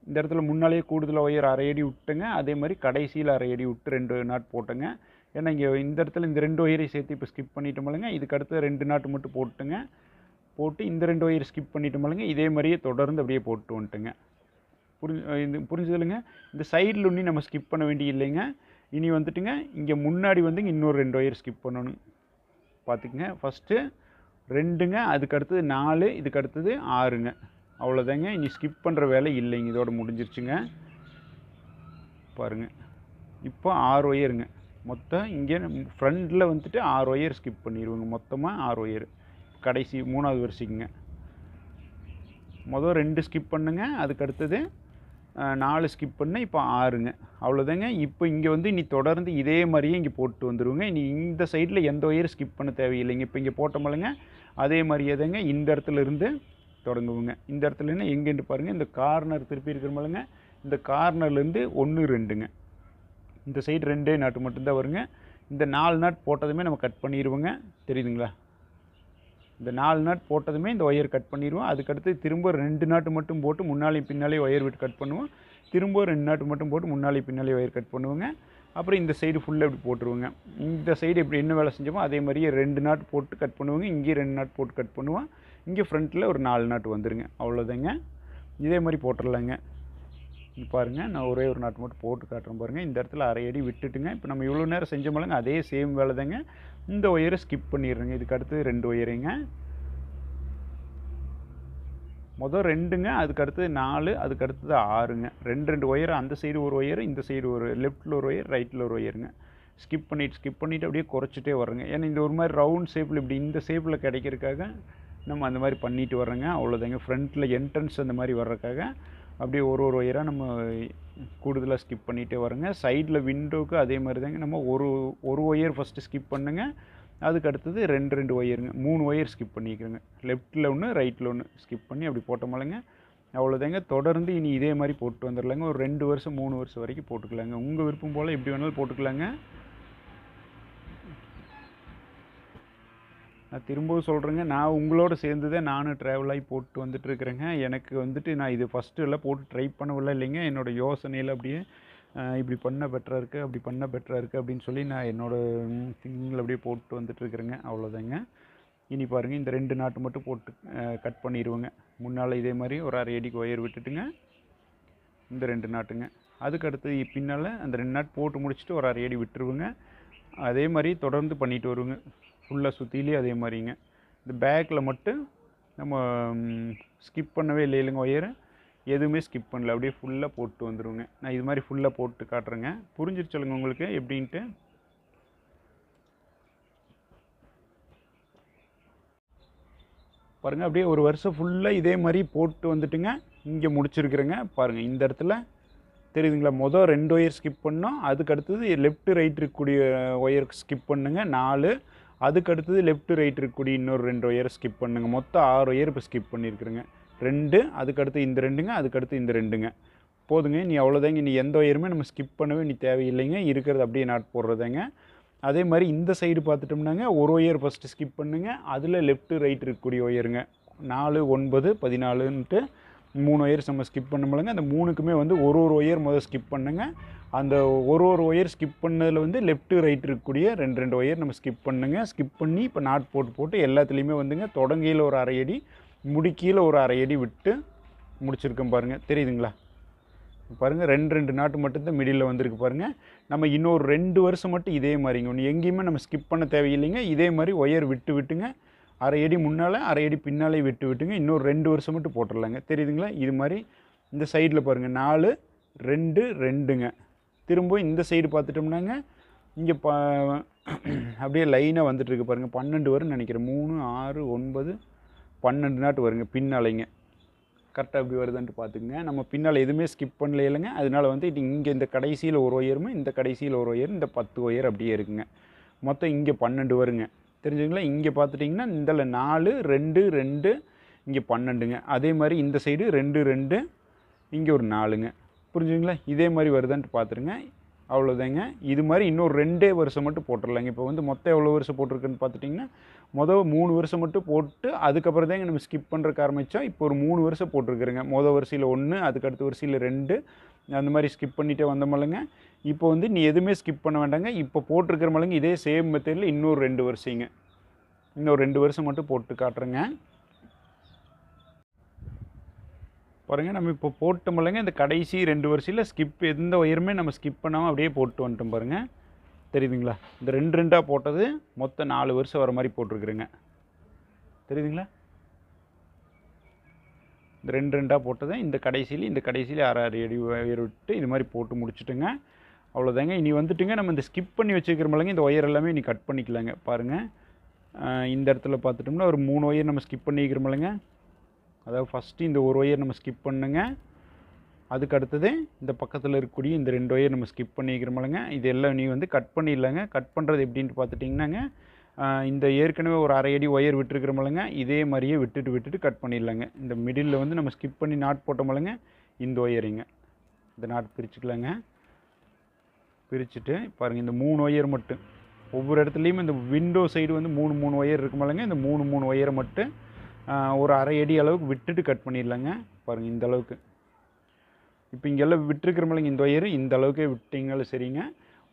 இந்த இடத்துல முன்னாலேயே கூடுதலாக ஒயர் அரை அடி விட்டுங்க. அதே மாதிரி கடைசியில் அரை அடி விட்டு 2 நாட் போட்டுங்க. ஏன்னா இங்கே இந்த இடத்துல இந்த 2 ஒயரை சேர்த்து இப்போ ஸ்கிப் பண்ணிட்டோமில்லைங்க. இதுக்கு அடுத்த 2 நாட் மட்டும் போட்டுங்க. போட்டு இந்த 2 ஒயர் ஸ்கிப் பண்ணிட்டோமில்லைங்க. இதே மாதிரியே தொடர்ந்து அப்படியே போட்டு வந்துட்டுங்க. புரிஞ்சுதுல்லைங்க? இந்த சைடில் ஒன்றி நம்ம ஸ்கிப் பண்ண வேண்டிய இல்லைங்க. இனி வந்துட்டுங்க இங்கே முன்னாடி வந்து இன்னொரு 2 ஒயர் ஸ்கிப் பண்ணணும். பார்த்துக்குங்க, ஃபஸ்ட்டு 2ங்க, அதுக்கு அடுத்தது 4, இதுக்கு அடுத்தது 6ங்க. அவ்வளோதாங்க. இனி ஸ்கிப் பண்ணுற வேலை இல்லைங்க. இதோட முடிஞ்சிருச்சுங்க. பாருங்கள், இப்போ 6 ஒயருங்க மொத்தம். இங்கே ஃப்ரண்டில் வந்துட்டு 6 ஒயர் ஸ்கிப் பண்ணிடுவோங்க. மொத்தமாக 6 ஒயர். கடைசி 3வது வரிசைக்குங்க மொதல் 2 ஸ்கிப் பண்ணுங்க. அதுக்கு அடுத்தது 4 ஸ்கிப் பண்ண இப்போ 6ங்க. அவ்வளோதாங்க. இப்போ இங்கே வந்து இனி தொடர்ந்து இதே மாதிரியே இங்கே போட்டு வந்துருங்க. இனி இந்த சைடில் எந்த ஒயர் ஸ்கிப் பண்ண தேவையில்லைங்க. இப்போ இங்கே போட்டோமில்லங்க, அதே மாதிரியே தாங்க இந்த இடத்துல இருந்து தொடங்குவோங்க. இந்த இடத்துலன்னா எங்கேன்னு பாருங்கள், இந்த கார்னர் திருப்பி இருக்கிறோமில்லங்க, இந்த கார்னர்லேருந்து 1 2ங்க. இந்த சைடு 2 நாட்டு மட்டும்தான் வருங்க. இந்த 4 நாட் போட்டதுமே நம்ம கட் பண்ணிடுவோங்க. தெரியுதுங்களா? இந்த 4 நாட் போட்டதுமே இந்த ஒயர் கட் பண்ணிடுவோம். அதுக்கடுத்து திரும்ப 2 நாட்டு மட்டும் போட்டு முன்னாலையும் பின்னாலே ஒயர் விட்டு கட் பண்ணுவோம். திரும்ப 2 நாட்டு மட்டும் போட்டு முன்னாலையும் பின்னாலே ஒயர் கட் பண்ணுவோங்க. அப்புறம் இந்த சைடு ஃபுல்லாக இப்படி போட்டுருவோங்க. இந்த சைடு இப்படி என்ன வேலை செஞ்சோமோ அதே மாதிரியே 2 நாட் போட்டு கட் பண்ணுவோங்க. இங்கேயும் 2 நாட் போட்டு கட் பண்ணுவோம். இங்கே ஃப்ரண்ட்டில் ஒரு 4 நாட் வந்துருங்க. அவ்வளோதாங்க. இதே மாதிரி போட்டுடலாங்க. பாருங்கள், நான் ஒரே ஒரு நாட்டு மட்டும் போட்டு காட்டுறேன் பாருங்கள். இந்த இடத்துல அரை அடி விட்டுட்டுங்க. இப்போ நம்ம இவ்வளோ நேரம் செஞ்சோமில்லங்க, அதே சேம் வேலை தாங்க. இந்த ஒயரை ஸ்கிப் பண்ணிடுறேங்க. இதுக்கு அடுத்து 2 ஒயருங்க. மொதல் 2ங்க, அதுக்கு அடுத்தது 4, அதுக்கு அடுத்தது 6ங்க. 2 ஒயர், அந்த சைடு ஒரு ஒயர், இந்த சைடு ஒரு, லெஃப்ட்டில் ஒரு ஒயர், ரைட்டில் ஒரு ஒயருங்க. ஸ்கிப் பண்ணிவிட்டு அப்படியே குறைச்சிட்டே வர்றேங்க. ஏன்னா இந்த ஒரு மாதிரி ரவுண்ட் ஷேப்பில் இப்படி இந்த ஷேப்பில் கிடைக்கிறதுக்காக நம்ம அந்த மாதிரி பண்ணிட்டு வர்றோங்க. அவ்வளோதாங்க. ஃப்ரண்ட்டில் என்ட்ரன்ஸ் அந்த மாதிரி வர்றதுக்காக அப்படியே ஒரு ஒயராக நம்ம கூடுதலாக ஸ்கிப் பண்ணிகிட்டே வரோங்க. சைடில் விண்டோவுக்கு அதே மாதிரி தாங்க. நம்ம ஒரு ஒயர் ஃபஸ்ட்டு ஸ்கிப் பண்ணுங்க. அதுக்கு அடுத்தது 2 ஒயருங்க, 3 ஒயர் ஸ்கிப் பண்ணிக்கிறோங்க. லெஃப்ட்டில் ஒன்று, ரைட்டில் ஒன்று ஸ்கிப் பண்ணி அப்படி போட்டோமில்லங்க. அவ்வளோதாங்க. தொடர்ந்து இனி இதே மாதிரி போட்டு வந்துடலாங்க. ஒரு 2 வருஷம் 3 வருஷம் வரைக்கும் போட்டுக்கலாங்க. உங்கள் விருப்பம் போல் எப்படி வேணாலும் போட்டுக்கலாங்க. நான் திரும்பவும் சொல்கிறேங்க, நான் உங்களோட சேர்ந்து தான் நானும் ட்ராவல் ஆகி போட்டு வந்துட்டுருக்குறேங்க. எனக்கு வந்துட்டு நான் இது ஃபஸ்ட்டு எல்லாம் போட்டு ட்ரை பண்ணவில்லை இல்லைங்க. என்னோடய யோசனையில் அப்படியே இப்படி பண்ணால் பெட்டராக இருக்குது, அப்படி பண்ணால் பெட்டராக இருக்குது அப்படின்னு சொல்லி நான் என்னோடய திங்கிங்கில் அப்படியே போட்டு வந்துட்டுருக்குறேங்க. அவ்வளோதாங்க. இனி பாருங்கள், இந்த 2 நாட்டு மட்டும் போட்டு கட் பண்ணிடுவோங்க. முன்னால் இதே மாதிரி ஒரு அரை அடிக்கு ஒயர் விட்டுட்டுங்க. இந்த 2 நாட்டுங்க. அதுக்கு அடுத்து பின்னால் அந்த 2 நாட் போட்டு முடிச்சுட்டு ஒரு அரை அடி விட்டுருவோங்க. அதே மாதிரி தொடர்ந்து பண்ணிட்டு வருவோங்க. ஃபுல்லாக சுற்றிலே அதே மாதிரிங்க. இந்த பேக்கில் மட்டும் நம்ம ஸ்கிப் பண்ணவே இல்லைங்க. ஒயரை எதுவுமே ஸ்கிப் பண்ணல, அப்படியே ஃபுல்லாக போட்டு வந்துடுவோங்க. நான் இது மாதிரி ஃபுல்லாக போட்டு காட்டுறேங்க. புரிஞ்சிட்டு சொல்லுங்கள் உங்களுக்கு எப்படின்ட்டு. பாருங்கள், அப்படியே ஒரு வருஷம் ஃபுல்லாக இதே மாதிரி போட்டு வந்துட்டுங்க. இங்கே முடிச்சிருக்கிறேங்க. பாருங்கள், இந்த இடத்துல தெரியுதுங்களா? மொதல் 2 ஒயர் ஸ்கிப் பண்ணோம். அதுக்கு அடுத்தது லெஃப்ட் ரைட் இருக்கக்கூடிய ஒயர் ஸ்கிப் பண்ணுங்க 4. அதுக்கு அடுத்தது லெஃப்ட் ரைட் இருக்கக்கூடிய இன்னொரு 2 ஒயர் ஸ்கிப் பண்ணுங்க. மொத்தம் 6 ஒயர் இப்போ ஸ்கிப் பண்ணியிருக்கிறேங்க. 2, அதுக்கடுத்து இந்த 2ங்க, அதுக்கடுத்து இந்த 2ங்க. போதுங்க. நீ அவ்வளோதாங்க. நீ எந்த ஒயருமே நம்ம ஸ்கிப் பண்ணவே நீ தேவையில்லைங்க. இருக்கிறது அப்படியே நாட் போடுறதாங்க. அதே மாதிரி இந்த சைடு பார்த்துட்டோம்னாங்க, ஒரு ஒயர் ஃபஸ்ட்டு ஸ்கிப் பண்ணுங்க. அதில் லெஃப்ட் ரைட் இருக்கக்கூடிய ஒயருங்க 4 9 14ன்ட்டு 3 ஒயர்ஸ் நம்ம ஸ்கிப் பண்ணோம்லங்க. அந்த 3க்குமே வந்து ஒரு ஒயர் முதல் ஸ்கிப் பண்ணுங்க. அந்த ஒரு ஒயர் ஸ்கிப் பண்ணதில் வந்து லெஃப்ட் ரைட் இருக்கக்கூடிய 2 ஒயர் நம்ம ஸ்கிப் பண்ணுங்க. ஸ்கிப் பண்ணி இப்போ நாட் போட்டு எல்லாத்துலேயுமே வந்துங்க தொடங்கையில் ஒரு அரை அடி, முடிக்கையில் ஒரு அரை அடி விட்டு முடிச்சிருக்கோம் பாருங்கள். தெரியுதுங்களா? பாருங்கள், 2 நாட்டு மட்டும்தான் மிடில் வந்திருக்கு பாருங்கள். நம்ம இன்னொரு 2 வருஷம் மட்டும் இதே மாதிரிங்க. ஒன்று எங்கேயுமே நம்ம ஸ்கிப் பண்ண தேவையில்லைங்க. இதே மாதிரி ஒயர் விட்டுங்க. அரை அடி முன்னால், அரை அடி பின்னாலே விட்டுங்க. இன்னொரு 2 வருஷம் மட்டும் போட்டுடலாங்க. தெரியுதுங்களா? இது மாதிரி இந்த சைடில் பாருங்கள், 4 2 2ங்க. திரும்ப இந்த சைடு பார்த்துட்டோம்னாங்க, இங்கே அப்படியே லைனாக வந்துட்டுருக்கு பாருங்கள். 12 வரும்னு நினைக்கிறேன். 3 6 9 12 நாட்டு வருங்க பின்னாலைங்க. கரெக்டாக எப்படி வருதுன்ட்டு பார்த்துக்குங்க. நம்ம பின்னால் எதுவுமே ஸ்கிப் பண்ணல இல்லைங்க. அதனால் வந்து இங்கே இந்த கடைசியில் ஒரு ஒயரும், இந்த கடைசியில் ஒரு ஒயர், இந்த 10 ஒயர் அப்படியே இருக்குங்க. மொத்தம் இங்கே 12 வருங்க. தெரிஞ்சுங்களா? இங்கே பார்த்துட்டிங்கன்னா இதில் 4 2 2 இங்கே 12ங்க. அதே மாதிரி இந்த சைடு 2 2 இங்கே ஒரு 4ங்க. புரிஞ்சுங்களா? இதே மாதிரி வருதான்ட்டு பார்த்துருங்க. அவ்வளோதாங்க. இது மாதிரி இன்னொரு 2 வருஷம் மட்டும் போட்டுடலாங்க. இப்போ வந்து மொத்தம் எவ்வளோ வருஷம் போட்டிருக்குன்னு பார்த்துட்டிங்கன்னா, மொதல் 3 வருஷம் மட்டும் போட்டு அதுக்கப்புறம் தாங்க நம்ம ஸ்கிப் பண்ணுறக்கு ஆரம்பித்தோம். இப்போ ஒரு 3 வருஷம் போட்டிருக்குறேங்க. மொதல் வரிசையில் 1, அதுக்கடுத்த வரிசையில் 2, அந்த மாதிரி ஸ்கிப் பண்ணிகிட்டே வந்தோமில்லங்க. இப்போ வந்து நீ எதுவுமே ஸ்கிப் பண்ண வேண்டாங்க. இப்போ போட்டிருக்கிற மலங்க இதே சேம் மெத்தடில் இன்னொரு 2 வருஷங்க. இன்னொரு 2 வருஷம் மட்டும் போட்டு காட்டுறேங்க. பாருங்கள், நம்ம இப்போ போட்டோமில்லங்க. இந்த கடைசி 2 வரிசையில் ஸ்கிப் எந்த ஒயருமே நம்ம ஸ்கிப் பண்ணாமல் அப்படியே போட்டு வந்துட்டோம் பாருங்கள். தெரியுதுங்களா? இந்த 2 போட்டது மொத்தம் 4 வருஷம் வர மாதிரி போட்டிருக்குறேங்க. தெரியுதுங்களா? இந்த 2 போட்டது இந்த கடைசியில் அரை அடி ஒயர் விட்டு இது மாதிரி போட்டு முடிச்சுட்டுங்க. அவ்வளோதாங்க. இனி வந்துட்டுங்க நம்ம இந்த ஸ்கிப் பண்ணி வச்சுக்கிறோமில்லங்க, இந்த ஒயர் எல்லாமே இனி கட் பண்ணிக்கலாங்க. பாருங்கள், இந்த இடத்துல பார்த்துட்டோம்னா ஒரு 3 ஒயர் நம்ம ஸ்கிப் பண்ணிக்கிறோமில்லங்க. அதாவது ஃபஸ்ட்டு இந்த ஒரு ஒயர் நம்ம ஸ்கிப் பண்ணுங்க. அதுக்கு அடுத்தது இந்த பக்கத்தில் இருக்கக்கூடிய இந்த 2 ஒயர் நம்ம ஸ்கிப் பண்ணிக்கிறோமில்லங்க. இது எல்லாம் நீ வந்து கட் பண்ணிடலாங்க. கட் பண்ணுறது எப்படின்ட்டு பார்த்துட்டிங்கன்னாங்க, இந்த ஏற்கனவே ஒரு அரை அடி ஒயர் விட்டுருக்கிறோமில்லங்க, இதே மாதிரியே விட்டுட்டு கட் பண்ணிடலாங்க. இந்த மிடில் வந்து நம்ம ஸ்கிப் பண்ணி நாட் போட்டோமில்லங்க, இந்த ஒயரிங்க இந்த நாட் பிரிச்சுக்கலாங்க. பிரிச்சுட்டு பாருங்கள், இந்த 3 ஒயர் மட்டும் ஒவ்வொரு இடத்துலையும் இந்த விண்டோ சைடு வந்து 3 ஒயர் இருக்குமில்லங்க, இந்த 3 ஒயரை மட்டும் ஒரு அரை அடி அளவுக்கு விட்டுட்டு கட் பண்ணிடலாங்க. பாருங்கள், இந்த அளவுக்கு. இப்போ இங்கெல்லாம் விட்டுருக்கிறோமில்லங்க, இந்த ஒயர் இந்த அளவுக்கே விட்டிங்கனாலும் சரிங்க.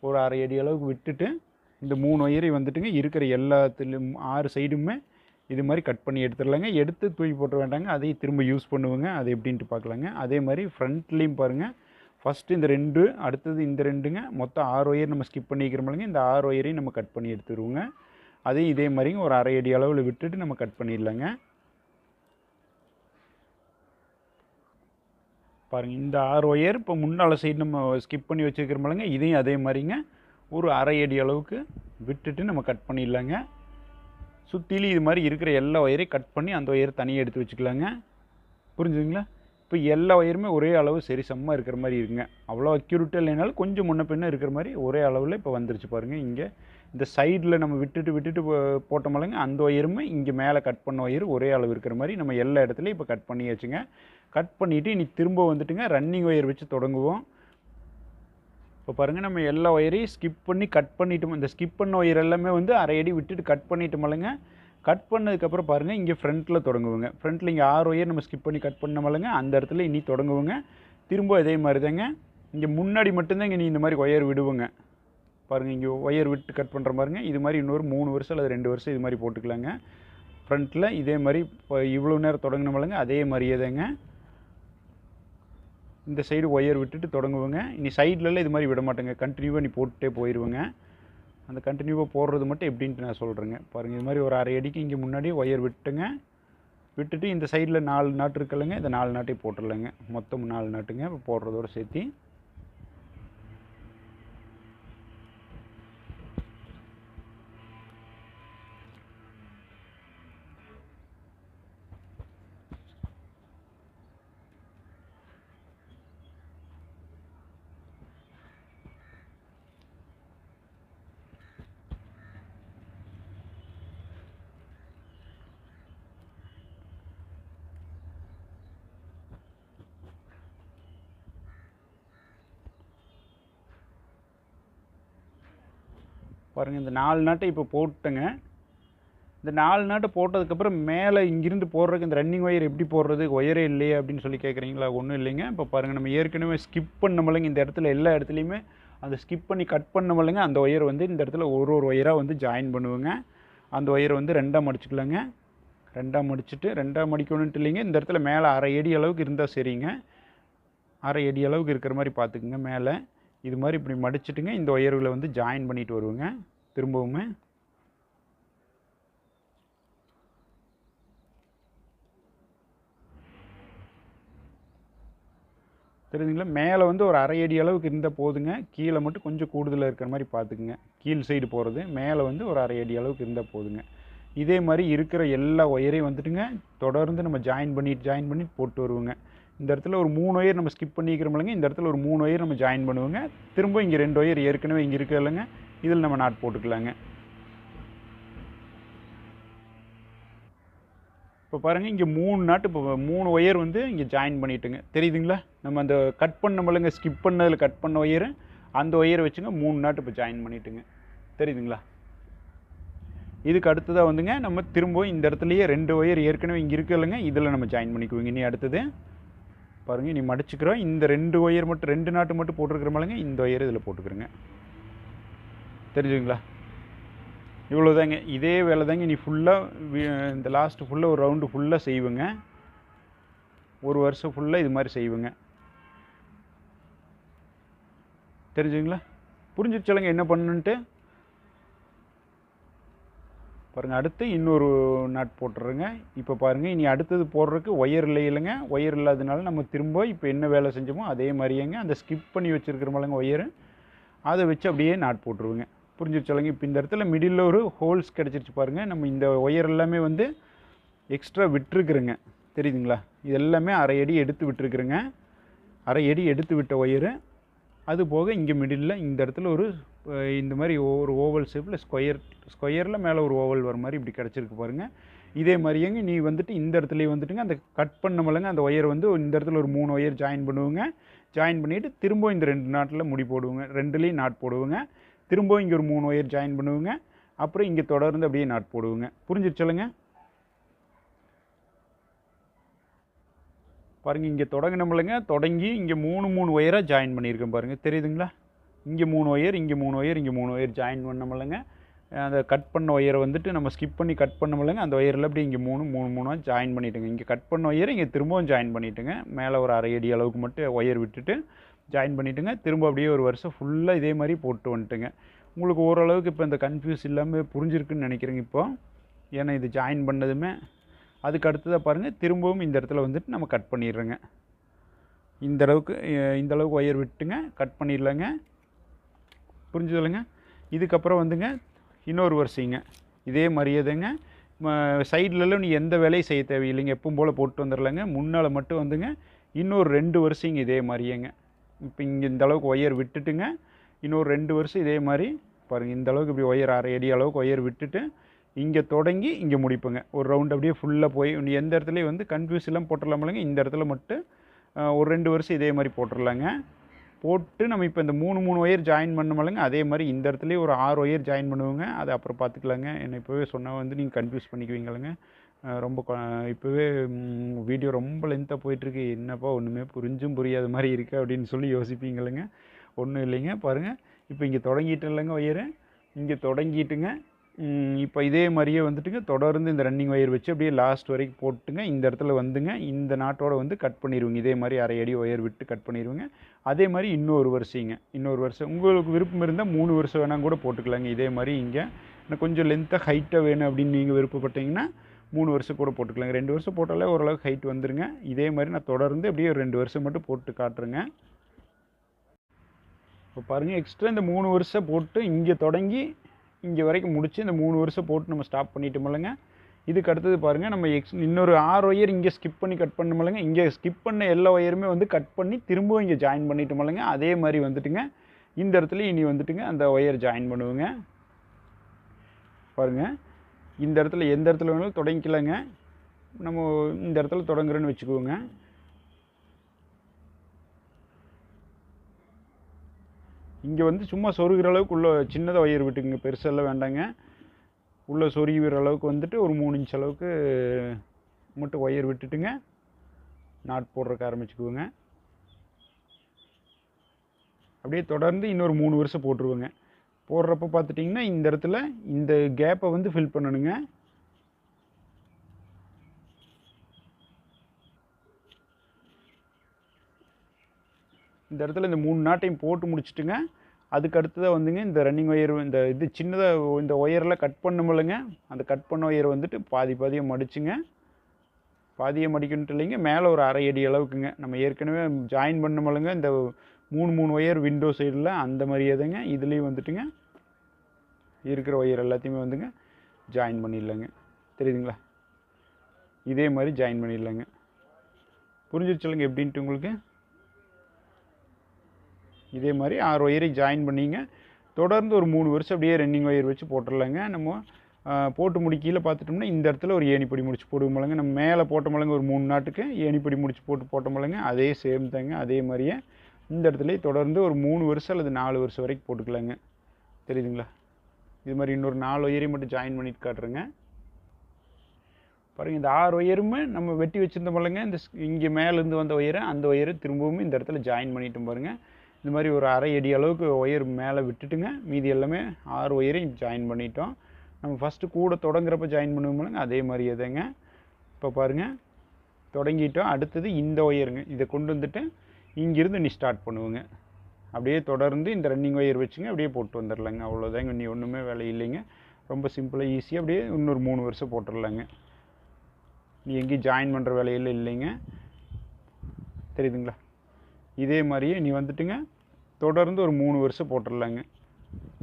ஒரு அரை அடி அளவுக்கு விட்டுட்டு இந்த 3 ஒயரை வந்துட்டுங்க இருக்கிற எல்லாத்துலேயும் 6 சைடுமே இது மாதிரி கட் பண்ணி எடுத்துடலாங்க. எடுத்து தூக்கி போட்ட வேண்டாங்க, அதையும் திரும்ப யூஸ் பண்ணுவோங்க. அது எப்படின்ட்டு பார்க்கலாங்க. அதே மாதிரி ஃப்ரண்ட்லேயும் பாருங்கள், ஃபஸ்ட்டு இந்த 2, அடுத்தது இந்த 2ங்க, மொத்தம் 6 ஒயர் நம்ம ஸ்கிப் பண்ணிக்கிறோமில்லங்க. இந்த 6 ஒயரையும் நம்ம கட் பண்ணி எடுத்துருவோங்க. அதையும் இதே மாதிரிங்க ஒரு அரை அடி அளவில் விட்டுட்டு நம்ம கட் பண்ணிடலாங்க. பாருங்கள், இந்த 6 ஒயர் இப்போ முன்னால் சைடு நம்ம ஸ்கிப் பண்ணி வச்சுருக்கிறோமில்லங்க, இதையும் அதே மாதிரிங்க ஒரு அரை அடி அளவுக்கு விட்டுட்டு நம்ம கட் பண்ணிடலாங்க. சுற்றிலும் இது மாதிரி இருக்கிற எல்லா ஒயரையும் கட் பண்ணி அந்த ஒயரை தனியாக எடுத்து வச்சுக்கலாங்க. புரிஞ்சுதுங்களா? இப்போ எல்லா ஒயருமே ஒரே அளவு சரி சமமாக இருக்கிற மாதிரி இருக்குங்க. அவ்வளோ அக்யூரேட்டாக இல்லைனாலும் கொஞ்சம் முன்ன பின்ன இருக்கிற மாதிரி ஒரே அளவில் இப்போ வந்துருச்சு பாருங்கள். இங்கே இந்த சைடில் நம்ம விட்டுட்டு போட்டோமில்லங்க, அந்த ஒயருமே இங்கே மேலே கட் பண்ண ஒயர் ஒரே அளவு இருக்கிற மாதிரி நம்ம எல்லா இடத்துலையும் இப்போ கட் பண்ணியாச்சுங்க. கட் பண்ணிவிட்டு இனி திரும்ப வந்துட்டுங்க ரன்னிங் ஒயர் வச்சு தொடங்குவோம். இப்போ பாருங்கள், நம்ம எல்லா ஒயரையும் ஸ்கிப் பண்ணி கட் பண்ணிட்டோம். இந்த ஸ்கிப் பண்ண ஒயர் எல்லாமே வந்து அரை அடி விட்டுட்டு கட் பண்ணிட்டோமில்லங்க. கட் பண்ணதுக்கப்புறம் பாருங்கள், இங்கே ஃப்ரண்ட்டில் தொடங்குவோங்க. ஃப்ரண்ட்டில் இங்கே 6 ஒயர் நம்ம ஸ்கிப் பண்ணி கட் பண்ணோமில்லங்க, அந்த இடத்துல இனி தொடங்குவோங்க. திரும்ப இதே மாதிரி தாங்க, இங்கே முன்னாடி மட்டும்தான் இங்கே இந்த மாதிரி ஒயர் விடுவோங்க. பாருங்கள், இங்கே ஒயர் விட்டு கட் பண்ணுற பாருங்க. இது மாதிரி இன்னொரு 3 வருஷம் அல்லது 2 வருஷம் இது மாதிரி போட்டுக்கலாங்க. ஃப்ரண்ட்டில் இதே மாதிரி இப்போ இவ்வளோ நேரம் தொடங்கினோமில்லங்க, அதே மாதிரியே தாங்க இந்த சைடு ஒயர் விட்டுட்டு தொடங்குவோங்க. இனி சைட்லலாம் இது மாதிரி விட மாட்டேங்க, கண்டினியூவாக நீ போட்டுகிட்டே போயிடுவோங்க. அந்த கண்டினியூவாக போடுறது மட்டும் எப்படின்ட்டு நான் சொல்கிறேங்க. பாருங்கள், இது மாதிரி ஒரு அரை அடிக்கு இங்கே முன்னாடியே ஒயர் விட்டுங்க. விட்டுட்டு இந்த சைடில் 4 நாட்டு இருக்குல்லங்க, இந்த 4 நாட்டையும் போட்டுடலாங்க. மொத்தம் 4 நாட்டுங்க இப்போ போடுறதோடு சேர்த்து. பாருங்கள், இந்த 4 நாட்டை இப்போ போட்டுங்க. இந்த 4 நாட்டை போட்டதுக்கப்புறம் மேலே இங்கிருந்து போடுறதுக்கு இந்த ரன்னிங் ஒயர் எப்படி போடுறது, ஒயரே இல்லையே அப்படின்னு சொல்லி கேட்குறீங்களா? ஒன்றும் இல்லைங்க. இப்போ பாருங்கள், நம்ம ஏற்கனவே ஸ்கிப் பண்ணமில்லங்க, இந்த இடத்துல எல்லா இடத்துலையுமே அந்த ஸ்கிப் பண்ணி கட் பண்ணமில்லங்க, அந்த ஒயர் வந்து இந்த இடத்துல ஒரு ஒயராக வந்து ஜாயின் பண்ணுவோங்க. அந்த ஒயரை வந்து 2ஆக மடிச்சுக்கலாங்க. 2ஆக மடிச்சுட்டு 2ஆக மடிக்கணுன்ட்டு இல்லைங்க, இந்த இடத்துல மேலே அரை அடி அளவுக்கு இருந்தால் சரிங்க. அரை அடி அளவுக்கு இருக்கிற மாதிரி பார்த்துக்குங்க. மேலே இது மாதிரி இப்படி மடிச்சுட்டுங்க, இந்த ஒயர்களை வந்து ஜாயின் பண்ணிட்டு வருவோங்க. திரும்பவுமே தெரியுதுங்களா? மேலே வந்து ஒரு அரை அடி அளவுக்கு இருந்தால் போதுங்க. கீழே மட்டும் கொஞ்சம் கூடுதலாக இருக்கிற மாதிரி பார்த்துக்குங்க. கீழ் சைடு போகிறது மேலே வந்து ஒரு அரை அடி அளவுக்கு இருந்தால் போதுங்க. இதே மாதிரி இருக்கிற எல்லா ஒயரையும் வந்துட்டுங்க தொடர்ந்து நம்ம ஜாயின் பண்ணிட்டு போட்டு வருவோங்க. இந்த இடத்துல ஒரு 3 ஒயர் நம்ம ஸ்கிப் பண்ணிக்கிறோமில்லங்க, இந்த இடத்துல ஒரு 3 ஒயர் நம்ம ஜாயின் பண்ணுவோங்க. திரும்ப இங்கே 2 ஒயர் ஏற்கனவே இங்கே இருக்குது இல்லைங்க, இதில் நம்ம நாட் போட்டுக்கலாங்க. இப்போ பாருங்கள், இங்கே 3 நாட்டு இப்போ 3 ஒயர் வந்து இங்கே ஜாயின் பண்ணிட்டுங்க. தெரியுதுங்களா? நம்ம அந்த கட் பண்ணமில்லங்க, ஸ்கிப் பண்ணதில் கட் பண்ண ஒயரு, அந்த ஒயரை வச்சுங்க 3 நாட்டு இப்போ ஜாயின் பண்ணிட்டுங்க. தெரியுதுங்களா? இதுக்கு அடுத்ததாக வந்துங்க நம்ம திரும்பவும் இந்த இடத்துலையே 2 ஒயர் ஏற்கனவே இங்கே இருக்குது இல்லைங்க, இதில் நம்ம ஜாயின் பண்ணிக்குவோங்க. இனி அடுத்தது பாருங்கள், இனி மடிச்சுக்கிறோம். இந்த 2 ஒயர் மட்டும் 2 நாட்டு மட்டும் போட்டிருக்கிறோமில்லங்க, இந்த ஒயர் இதில் போட்டுக்கிறோங்க. தெரிஞ்சுங்களா? இவ்வளோதாங்க. இதே வேலை தாங்க இனி ஃபுல்லாக இந்த லாஸ்ட்டு ஃபுல்லாக ஒரு ரவுண்டு ஃபுல்லாக செய்வோங்க. ஒரு வருஷம் ஃபுல்லாக இது மாதிரி செய்வோங்க. தெரிஞ்சுங்களா? புரிஞ்சிருச்சலங்க என்ன பண்ணுன்ட்டு? பாருங்கள், அடுத்து இன்னொரு நாட் போட்டுருங்க. இப்போ பாருங்கள், இனி அடுத்தது போடுறதுக்கு ஒயர் இல்லைங்க. ஒயர் இல்லாததுனால நம்ம திரும்ப இப்போ என்ன வேலை செஞ்சோமோ அதே மாதிரியேங்க அந்த ஸ்கிப் பண்ணி வச்சுருக்கிறோமில்லங்க ஒயரு, அதை வச்சு அப்படியே நாட் போட்டுருவோங்க. புரிஞ்சிருச்சலங்க? இப்போ இந்த இடத்துல மிடில் ஒரு ஹோல்ஸ் கிடச்சிருச்சு பாருங்கள். நம்ம இந்த ஒயர் எல்லாமே வந்து எக்ஸ்ட்ரா விட்டுருக்குறேங்க. தெரியுதுங்களா? இது எல்லாமே அரை அடி எடுத்து விட்டுருக்குறேங்க. அரை அடி எடுத்து விட்ட ஒயரு, அது போக இங்கே மிடில் இந்த இடத்துல ஒரு இந்த மாதிரி ஒரு ஓவல் ஷேப்பில் ஸ்கொயரில் மேலே ஒரு ஓவல் வர மாதிரி இப்படி கிடச்சிருக்கு பாருங்கள். இதே மாதிரியேங்க நீ வந்துட்டு இந்த இடத்துலையும் வந்துட்டுங்க அந்த கட் பண்ணமலங்க அந்த ஒயர் வந்து இந்த இடத்துல ஒரு 3 ஒயர் ஜாயின் பண்ணுவோங்க. ஜாயின் பண்ணிவிட்டு திரும்ப இந்த 2 நாட்டில் முடி போடுவோங்க, 2லேயும் நாட் போடுவோங்க. திரும்ப இங்கே ஒரு 3 ஒயர் ஜாயின் பண்ணுவோங்க. அப்புறம் இங்கே தொடர்ந்து அப்படியே நாட் போடுவோங்க. புரிஞ்சிருச்சலுங்க? பாருங்கள், இங்கே தொடங்கினோம்லங்க, தொடங்கி இங்கே 3 ஒயராக ஜாயின் பண்ணியிருக்கேன் பாருங்கள், தெரியுதுங்களா? இங்கே 3 ஒயர், இங்கே 3 ஒயர், இங்கே 3 ஒயர் ஜாயின் பண்ணோம்லங்க. அந்த கட் பண்ண ஒயரை வந்துட்டு நம்ம ஸ்கிப் பண்ணி கட் பண்ணோம்லங்க, அந்த ஒயரில் அப்படி இங்கே 3 ஜாயின் பண்ணிவிட்டுங்க. இங்கே கட் பண்ண ஒயரை இங்கே திரும்பவும் ஜாயின் பண்ணிவிட்டுங்க. மேலே ஒரு அரை அடி அளவுக்கு மட்டும் ஒயர் விட்டுட்டு ஜாயின் பண்ணிவிட்டுங்க. திரும்ப அப்படியே ஒரு வருஷம் ஃபுல்லாக இதே மாதிரி போட்டு வந்துட்டுங்க. உங்களுக்கு ஓரளவுக்கு இப்போ இந்த கன்ஃபியூஸ் இல்லாமல் புரிஞ்சிருக்குன்னு நினைக்கிறேங்க இப்போ. ஏன்னா இது ஜாயின் பண்ணதுமே அதுக்கு அடுத்ததாக பாருங்கள், திரும்பவும் இந்த இடத்துல வந்துட்டு நம்ம கட் பண்ணிடுறோங்க. இந்த அளவுக்கு ஒயர் விட்டுங்க கட் பண்ணிடலாங்க. புரிஞ்சுதுலங்க? இதுக்கப்புறம் வந்துங்க இன்னொரு வரிசைங்க இதே மாதிரியேதாங்க. சைட்லலாம் நீ எந்த வேலையும் செய்ய தேவையில்லைங்க, எப்பவும் போல் போட்டு வந்துடலாங்க. முன்னால் மட்டும் வந்துங்க இன்னொரு 2 வரிசைங்க இதே மாதிரியேங்க. இப்போ இங்கே இந்த அளவுக்கு ஒயர் விட்டுட்டுங்க, இன்னொரு 2 வருஷம் இதே மாதிரி பாருங்கள். இந்த அளவுக்கு இப்படி ஒயர் அரை அடி அளவுக்கு ஒயர் விட்டுட்டு இங்கே தொடங்கி இங்கே முடிப்புங்க. ஒரு ரவுண்ட் அப்படியே ஃபுல்லாக போய் எந்த இடத்துலையும் வந்து கன்ஃபியூஸ் எல்லாம் போட்டுடலாமலங்க. இந்த இடத்துல மட்டும் ஒரு 2 வருஷம் இதே மாதிரி போட்டுடலாங்க. போட்டு நம்ம இப்போ இந்த 3 ஒயர் ஜாயின் பண்ணமலங்க, அதே மாதிரி இந்த இடத்துலையும் ஒரு 6 ஒயர் ஜாயின் பண்ணுவோங்க. அதை அப்புறம் பார்த்துக்கலாங்க. என்னை இப்போவே சொன்னால் வந்து நீங்கள் கன்ஃபியூஸ் பண்ணிக்குவீங்களங்க. ரொம்ப இப்போவே வீடியோ ரொம்ப லென்த்தாக போயிட்டுருக்கு, என்னப்பா ஒன்றுமே புரியாத மாதிரி இருக்குது அப்படின்னு சொல்லி யோசிப்பீங்களங்க. ஒன்றும் இல்லைங்க. பாருங்கள், இப்போ இங்கே தொடங்கிட்டு இல்லைங்க ஒயரு, இங்கே தொடங்கிட்டுங்க. இப்போ இதே மாதிரியே வந்துட்டுங்க தொடர்ந்து இந்த ரன்னிங் ஒயர் வச்சு அப்படியே லாஸ்ட் வரைக்கும் போட்டுங்க. இந்த இடத்துல வந்துங்க இந்த நாட்டோடு வந்து கட் பண்ணிடுவோங்க. இதே மாதிரி அரை அடி ஒயர் விட்டு கட் பண்ணிடுவோங்க. அதே மாதிரி இன்னொரு வருஷம் உங்களுக்கு விருப்பம் இருந்தால் 3 வருஷம் வேணால் கூட போட்டுக்கலாங்க. இதே மாதிரி இங்கே இன்னும் கொஞ்சம் லென்த்தாக ஹைட்டாக வேணும் அப்படின்னு நீங்கள் விருப்பப்பட்டீங்கன்னா 3 வருஷம் கூட போட்டுக்கலாங்க. 2 வருஷம் போட்டாலே ஓரளவுக்கு ஹைட் வந்துருங்க. இதே மாதிரி நான் தொடர்ந்து அப்படியே 2 வருஷம் மட்டும் போட்டு காட்டுறேங்க. இப்போ பாருங்கள், எக்ஸ்ட்ரா இந்த 3 வருஷம் போட்டு இங்கே தொடங்கி இங்கே வரைக்கும் முடிச்சு இந்த 3 வருஷம் போட்டு நம்ம ஸ்டாப் பண்ணிட்டோமில்லைங்க. இதுக்கு அடுத்தது பாருங்கள், நம்ம இன்னொரு 6 ஒயர் இங்கே ஸ்கிப் பண்ணி கட் பண்ணோமில்லைங்க. இங்கே ஸ்கிப் பண்ண எல்லா ஒயருமே வந்து கட் பண்ணி திரும்பவும் இங்கே ஜாயின் பண்ணிட்டோமில்லைங்க. அதே மாதிரி வந்துட்டுங்க இந்த இடத்துல இனி வந்துட்டுங்க அந்த ஒயர் ஜாயின் பண்ணுவோங்க. பாருங்கள், இந்த இடத்துல எந்த இடத்துல வேணாலும் தொடங்கிக்கலாங்க. நம்ம இந்த இடத்துல தொடங்குறேன்னு வச்சுக்குவோங்க. இங்கே வந்து சும்மா சொருகிற அளவுக்கு உள்ள சின்னதாக ஒயர் விட்டுக்குங்க, பெருசெல்லாம் வேண்டாங்க. உள்ளே சொருகிற அளவுக்கு வந்துட்டு ஒரு 3 இன்ச் அளவுக்கு மட்டும் ஒயர் விட்டுட்டுங்க நாட் போடுறதுக்கு ஆரம்பிச்சுக்குவோங்க. அப்படியே தொடர்ந்து இன்னொரு 3 வருஷம் போட்டுருவோங்க. போடுறப்ப பார்த்துட்டிங்கன்னா இந்த இடத்துல இந்த கேப்பை வந்து ஃபில் பண்ணணுங்க. இந்த இடத்துல இந்த 3 நாட்டையும் போட்டு முடிச்சுட்டுங்க. அதுக்கு அடுத்ததாக வந்துங்க இந்த ரன்னிங் ஒயர் இந்த இது சின்னதாக இந்த ஒயரெலாம் கட் பண்ணுமில்லைங்க, அந்த கட் பண்ண ஒயரை வந்துட்டு பாதியாக மடிச்சுங்க. பாதியை மடிக்கணுட்டு இல்லைங்க, மேலே ஒரு அரை அடி அளவுக்குங்க. நம்ம ஏற்கனவே ஜாயின் பண்ணுமில்லைங்க இந்த 3 ஒயர் விண்டோ சைடில், அந்த மாதிரியே தாங்க இதுலேயும் வந்துட்டுங்க இருக்கிற ஒயர் எல்லாத்தையுமே வந்துங்க ஜாயின் பண்ணிடலாங்க. தெரியுதுங்களா? இதே மாதிரி ஜாயின் பண்ணிடலாங்க. புரிஞ்சிருச்சுலங்க எப்படின்ட்டு உங்களுக்கு? இதே மாதிரி 6 ஒயரை ஜாயின் பண்ணிங்க. தொடர்ந்து ஒரு 3 வருஷம் அப்படியே ரன்னிங் ஒயர் வச்சு போட்டுடலாங்க. நம்ம போட்டு முடிக்கையில் பார்த்துட்டோம்னா இந்த இடத்துல ஒரு ஏணிப்படி முடிச்சு போடுவோம்லங்க. நம்ம மேலே போட்டோம்லங்க ஒரு 3 நாட்டுக்கு ஏணிப்படி முடிச்சு போட்டோம்லங்க, அதே சேம் தாங்க. அதே மாதிரியே இந்த இடத்துல தொடர்ந்து ஒரு 3 வருஷம் அல்லது 4 வருஷம் வரைக்கும் போட்டுக்கலாங்க. தெரியுதுங்களா? இது மாதிரி இன்னொரு 4 ஒயரையும் மட்டும் ஜாயின் பண்ணிட்டு காட்டுறேங்க. பாருங்கள், இந்த 6 ஒயருமே நம்ம வெட்டி வச்சுருந்தோம்லங்க, இந்த இங்கே மேலேருந்து வந்த ஒயரை அந்த ஒயரை திரும்பவும் இந்த இடத்துல ஜாயின் பண்ணிட்டோம் பாருங்கள். இந்த மாதிரி ஒரு அரை அடி அளவுக்கு ஒயர் மேலே விட்டுட்டுங்க. மீதி எல்லாமே 6 ஒயரையும் ஜாயின் பண்ணிட்டோம். நம்ம ஃபஸ்ட்டு கூட தொடங்குறப்ப ஜாயின் பண்ணுவோம்லங்க, அதே மாதிரி எதாங்க. இப்போ பாருங்கள், தொடங்கிட்டோம். அடுத்தது இந்த ஒயருங்க, இதை கொண்டு வந்துட்டு இங்கேருந்து நீ ஸ்டார்ட் பண்ணுவோங்க. அப்படியே தொடர்ந்து இந்த ரன்னிங் ஒயர் வச்சுங்க அப்படியே போட்டு வந்துடலாங்க. அவ்வளோதாங்க, நீ ஒன்றுமே வேலை இல்லைங்க. ரொம்ப சிம்பிளாக ஈஸியாக அப்படியே இன்னொரு 3 வருஷம் போட்டுடலாங்க. நீ எங்கேயும் ஜாயின் பண்ணுற வேலையில் இல்லைங்க. தெரியுதுங்களா? இதே மாதிரியே நீ வந்துட்டுங்க தொடர்ந்து ஒரு 3 வருஷம் போட்டுடலாங்க.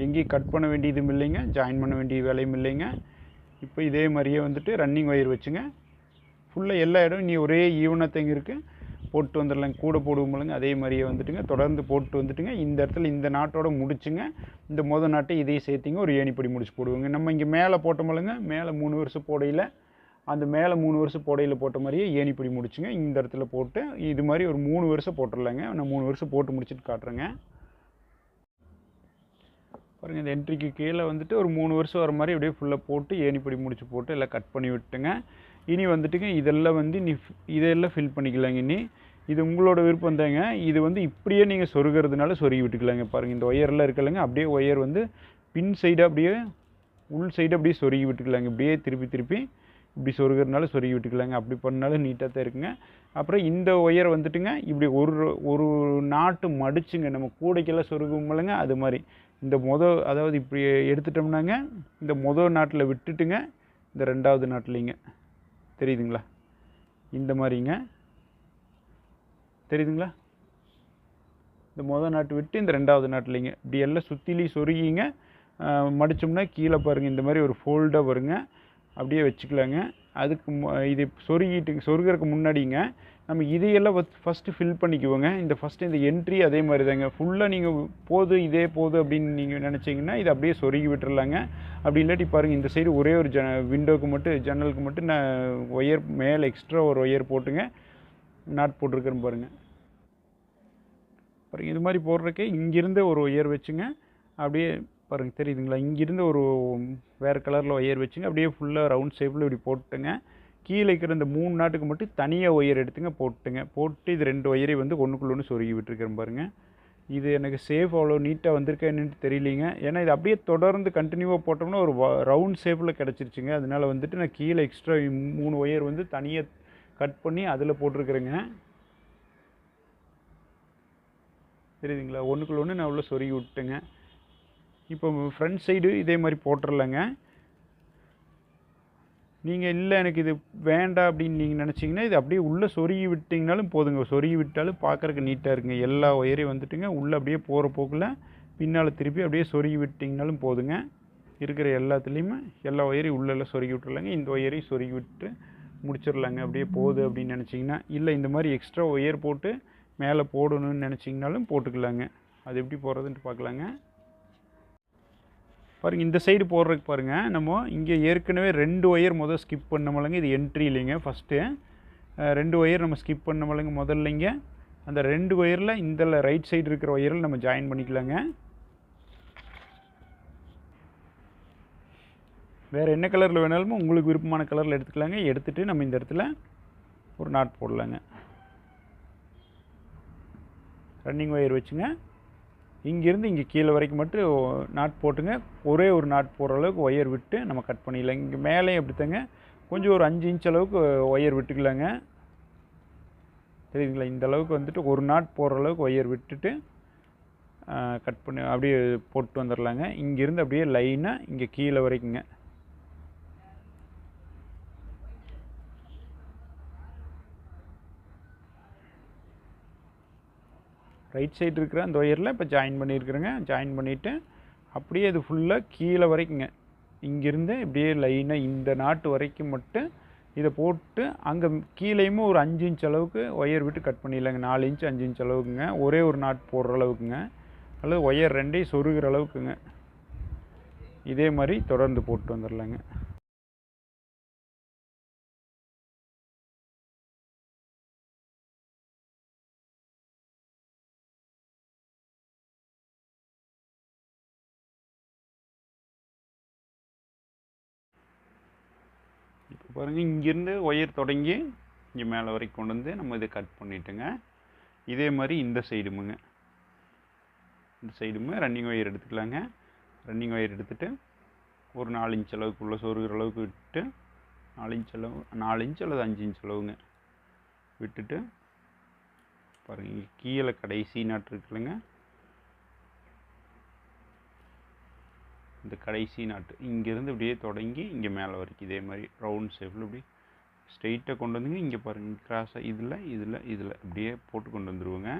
எங்கேயும் கட் பண்ண வேண்டியதும் இல்லைங்க, ஜாயின் பண்ண வேண்டிய வேலையும் இல்லைங்க. இப்போ இதே மாதிரியே வந்துட்டு ரன்னிங் ஒயர் வச்சுங்க ஃபுல்லாக எல்லா இடம் நீ ஒரே ஈவனாக இருக்குது. போட்டு வந்துடலாம். கூட போடுவோம்லங்க, அதே மாதிரியே வந்துட்டுங்க தொடர்ந்து போட்டு வந்துட்டுங்க இந்த இடத்துல இந்த நாட்டோட முடிச்சுங்க. இந்த மொதல் நாட்டை இதையும் சேர்த்திங்க ஒரு ஏணிப்படி முடிச்சு போடுவோங்க. நம்ம இங்கே மேலே போட்டோம்லங்க, மேலே 3 வருஷம் போடையில் அந்த மேலே 3 வருஷம் போடையில் போட்ட மாதிரியே ஏணிப்படி முடிச்சுங்க இந்த இடத்துல போட்டு இது மாதிரி ஒரு 3 வருஷம் போட்டுடலாங்க. நான் 3 வருஷம் போட்டு முடிச்சுட்டு காட்டுறேங்க. பாருங்கள், இந்த என்ட்ரிக்கு கீழே வந்துட்டு ஒரு 3 வருஷம் வர மாதிரி அப்படியே ஃபுல்லாக போட்டு ஏணிப்படி முடிச்சு போட்டு எல்லாம் கட் பண்ணி விட்டுங்க. இனி வந்துட்டுங்க இதெல்லாம் வந்து இதெல்லாம் ஃபில் பண்ணிக்கலாங்க. இனி இது உங்களோட விருப்பம் தாங்க. இது வந்து இப்படியே நீங்கள் சொருகிறதுனால சொருகி விட்டுக்கலாங்க. பாருங்கள், இந்த ஒயர்லாம் இருக்கலைங்க, அப்படியே ஒயர் வந்து பின் சைடாக அப்படியே உள் சைடு அப்படியே சொருகி விட்டுக்கலாங்க. இப்படியே திருப்பி இப்படி சொருகிறதுனால சொருகி விட்டுக்கலாங்க. அப்படி பண்ணாலும் நீட்டாக தான் இருக்குங்க. அப்புறம் இந்த ஒயர் வந்துட்டுங்க இப்படி ஒரு நாட்டு மடிச்சுங்க, நம்ம கூடைக்கெல்லாம் சொருகுமில்லைங்க, அது மாதிரி இந்த அதாவது இப்படி எடுத்துட்டோம்னாங்க இந்த நாட்டில் விட்டுட்டுங்க இந்த 2வது நாட்டிலிங்க தெரியுதுங்களா, இந்த மாதிரிங்க தெரியுதுங்களா, இந்த நாட்டு விட்டு இந்த 2வது நாட்டிலிங்க இப்படி எல்லாம் சுற்றிலையும் சொருகிங்க. மடித்தோம்னா கீழே பாருங்கள் இந்த மாதிரி ஒரு ஃபோல்டாக வருங்க, அப்படியே வச்சுக்கலாங்க. அதுக்கு இது சொருகிறதுக்கு முன்னாடிங்க நம்ம இதையெல்லாம் ஃபஸ்ட்டு ஃபில் பண்ணிக்குவோங்க. ஃபஸ்ட்டு இந்த என்ட்ரி அதே மாதிரி தாங்க. ஃபுல்லாக நீங்கள் இதே போதும் அப்படின்னு நீங்கள் நினச்சிங்கன்னா இதை அப்படியே சொருகி விட்டுறலாங்க. அப்படி இல்லாட்டி பாருங்கள், இந்த சைடு ஒரே ஒரு விண்டோவுக்கு மட்டும் ஜன்னலுக்கு மட்டும் நான் ஒயர் மேலே எக்ஸ்ட்ரா ஒரு ஒயர் போட்டுங்க நாட் போட்டிருக்கிறேன் பாருங்கள். இது மாதிரி போடுறக்கே இங்கிருந்து ஒரு ஒயர் வச்சுங்க, அப்படியே பாருங்கள் தெரியுதுங்களா, இங்கிருந்து ஒரு வேறு கலரில் ஒயர் வச்சுங்க, அப்படியே ஃபுல்லாக ரவுண்ட் ஷேப்பில் இப்படி போட்டுங்க. கீழே இருக்கிற இந்த 3 நாட்டுக்கு மட்டும் தனியாக ஒயர் எடுத்துங்க போட்டு இது 2 ஒயரை வந்து ஒன்றுக்குள்ள ஒன்று சொருகி விட்டுருக்கிறேன் பாருங்கள். இது எனக்கு சேஃப் அவ்வளோ நீட்டாக வந்திருக்கா என்னன்னு தெரியலிங்க. ஏன்னா இது அப்படியே தொடர்ந்து கண்டினியூவாக போட்டோம்னா ஒரு ரவுண்ட் ஷேப்பில் கிடச்சிருச்சுங்க. அதனால் வந்துட்டு நான் கீழே எக்ஸ்ட்ரா 3 ஒயர் வந்து தனியாக கட் பண்ணி அதில் போட்டிருக்கிறேங்க. தெரியுதுங்களா, ஒன்றுக்குள்ள ஒன்று நான் உள்ள சொருகி விட்டுங்க. இப்போ ஃப்ரண்ட் சைடு இதே மாதிரி போட்டுடலாங்க. நீங்கள் இல்லை எனக்கு இது வேண்டாம் அப்படின்னு நீங்கள் நினச்சிங்கன்னா இது அப்படியே உள்ளே சொருகி விட்டிங்கனாலும் போதுங்க. சொருகி விட்டாலும் பார்க்குறக்கு நீட்டாக இருக்குங்க. எல்லா ஒயரையும் வந்துட்டுங்க உள்ளே அப்படியே போகிற போக்கில் பின்னால் திருப்பி அப்படியே சொருகி விட்டிங்கனாலும் போதுங்க. இருக்கிற எல்லாத்துலேயுமே எல்லா ஒயரையும் உள்ளெல்லாம் சொருகி விட்டுறலாங்க. இந்த ஒயரையும் சொருகி விட்டு முடிச்சிடலாங்க. அப்படியே போகுது அப்படின்னு நினச்சிங்கன்னா, இல்லை இந்த மாதிரி எக்ஸ்ட்ரா ஒயர் போட்டு மேலே போடணும்னு நினச்சிங்கனாலும் போட்டுக்கலாங்க. அது எப்படி போடுறதுன்ட்டு பார்க்கலாங்க. பாருங்கள், இந்த சைடு போடுறதுக்கு பாருங்கள், நம்ம இங்கே ஏற்கனவே 2 ஒயர் ஸ்கிப் பண்ணமலங்க. இது என்ட்ரி இல்லைங்க. ஃபஸ்ட்டு 2 ஒயர் நம்ம ஸ்கிப் பண்ணமலங்க முதல்லைங்க. அந்த 2 ஒயரில் இந்த ரைட் சைடு இருக்கிற ஒயரில் நம்ம ஜாயின் பண்ணிக்கலாங்க. வேறு என்ன கலரில் வேணாலும் உங்களுக்கு விருப்பமான கலரில் எடுத்துக்கலாங்க. எடுத்துகிட்டு நம்ம இந்த இடத்துல ஒரு நாட் போடலாங்க. ரன்னிங் ஒயர் வச்சுங்க, இங்கேருந்து இங்கே கீழே வரைக்கும் மட்டும் நாட் போட்டுங்க. ஒரே ஒரு நாட் போடுற அளவுக்கு ஒயர் விட்டு நம்ம கட் பண்ணிடலாம். இங்கே மேலேயும் அப்படித்தாங்க, கொஞ்சம் ஒரு 5 இன்ச் அளவுக்கு ஒயர் விட்டுக்கலாங்க. தெரியுதுங்களா, இந்த அளவுக்கு வந்துட்டு ஒரு நாட் போடுற அளவுக்கு ஒயர் விட்டுட்டு கட் பண்ணி அப்படியே போட்டு வந்துடலாங்க. இங்கேருந்து அப்படியே லைனாக இங்கே கீழே வரைக்குங்க. ரைட் சைடு இருக்கிற அந்த ஒயரில் இப்போ ஜாயின் பண்ணியிருக்கிறேங்க. ஜாயின் பண்ணிவிட்டு அப்படியே இது ஃபுல்லாக கீழே வரைக்குங்க. இங்கேருந்து இப்படியே லைனாக இந்த நாட்டு வரைக்கும் மட்டும் இதை போட்டு அங்கே கீழேயுமே ஒரு 5 இன்ச் அளவுக்கு ஒயர் விட்டு கட் பண்ணிடலாங்க. 4 இன்ச் 5 இன்ச் அளவுக்குங்க. ஒரே ஒரு நாட் போடுற அளவுக்குங்க, அல்லது ஒயர் 2ஐயும் சொருகிற அளவுக்குங்க. இதே மாதிரி தொடர்ந்து போட்டு வந்துடலாங்க. இப்போ பாருங்கள், இங்கேருந்து ஒயர் தொடங்கி இங்கே மேலே வரைக்கும் கொண்டு வந்து நம்ம இதை கட் பண்ணிவிட்டுங்க. இதே மாதிரி இந்த சைடுமுங்க, இந்த சைடுமே ரன்னிங் ஒயர் எடுத்துக்கலாங்க. ரன்னிங் ஒயர் எடுத்துகிட்டு ஒரு 4 இன்ச் அளவுக்கு உள்ள சொருகிற அளவுக்கு விட்டு 4 இன்ச் அளவு 4 இன்ச் அல்லது 5 இன்ச் அளவுங்க விட்டுட்டு பாருங்கள், இங்கே கீழே கடைசி நாட்டு இருக்குல்லங்க, இந்த கடைசி நாட்டு இங்கேருந்து இப்படியே தொடங்கி இங்கே மேலே வரைக்கும் இதே மாதிரி ரவுண்ட் ஷேப்பில் இப்படி ஸ்ட்ரெயிட்டாக கொண்டு வந்துங்க. இங்கே பாருங்கள், கிராஸாக இதில் அப்படியே போட்டு கொண்டு வந்துடுவோங்க.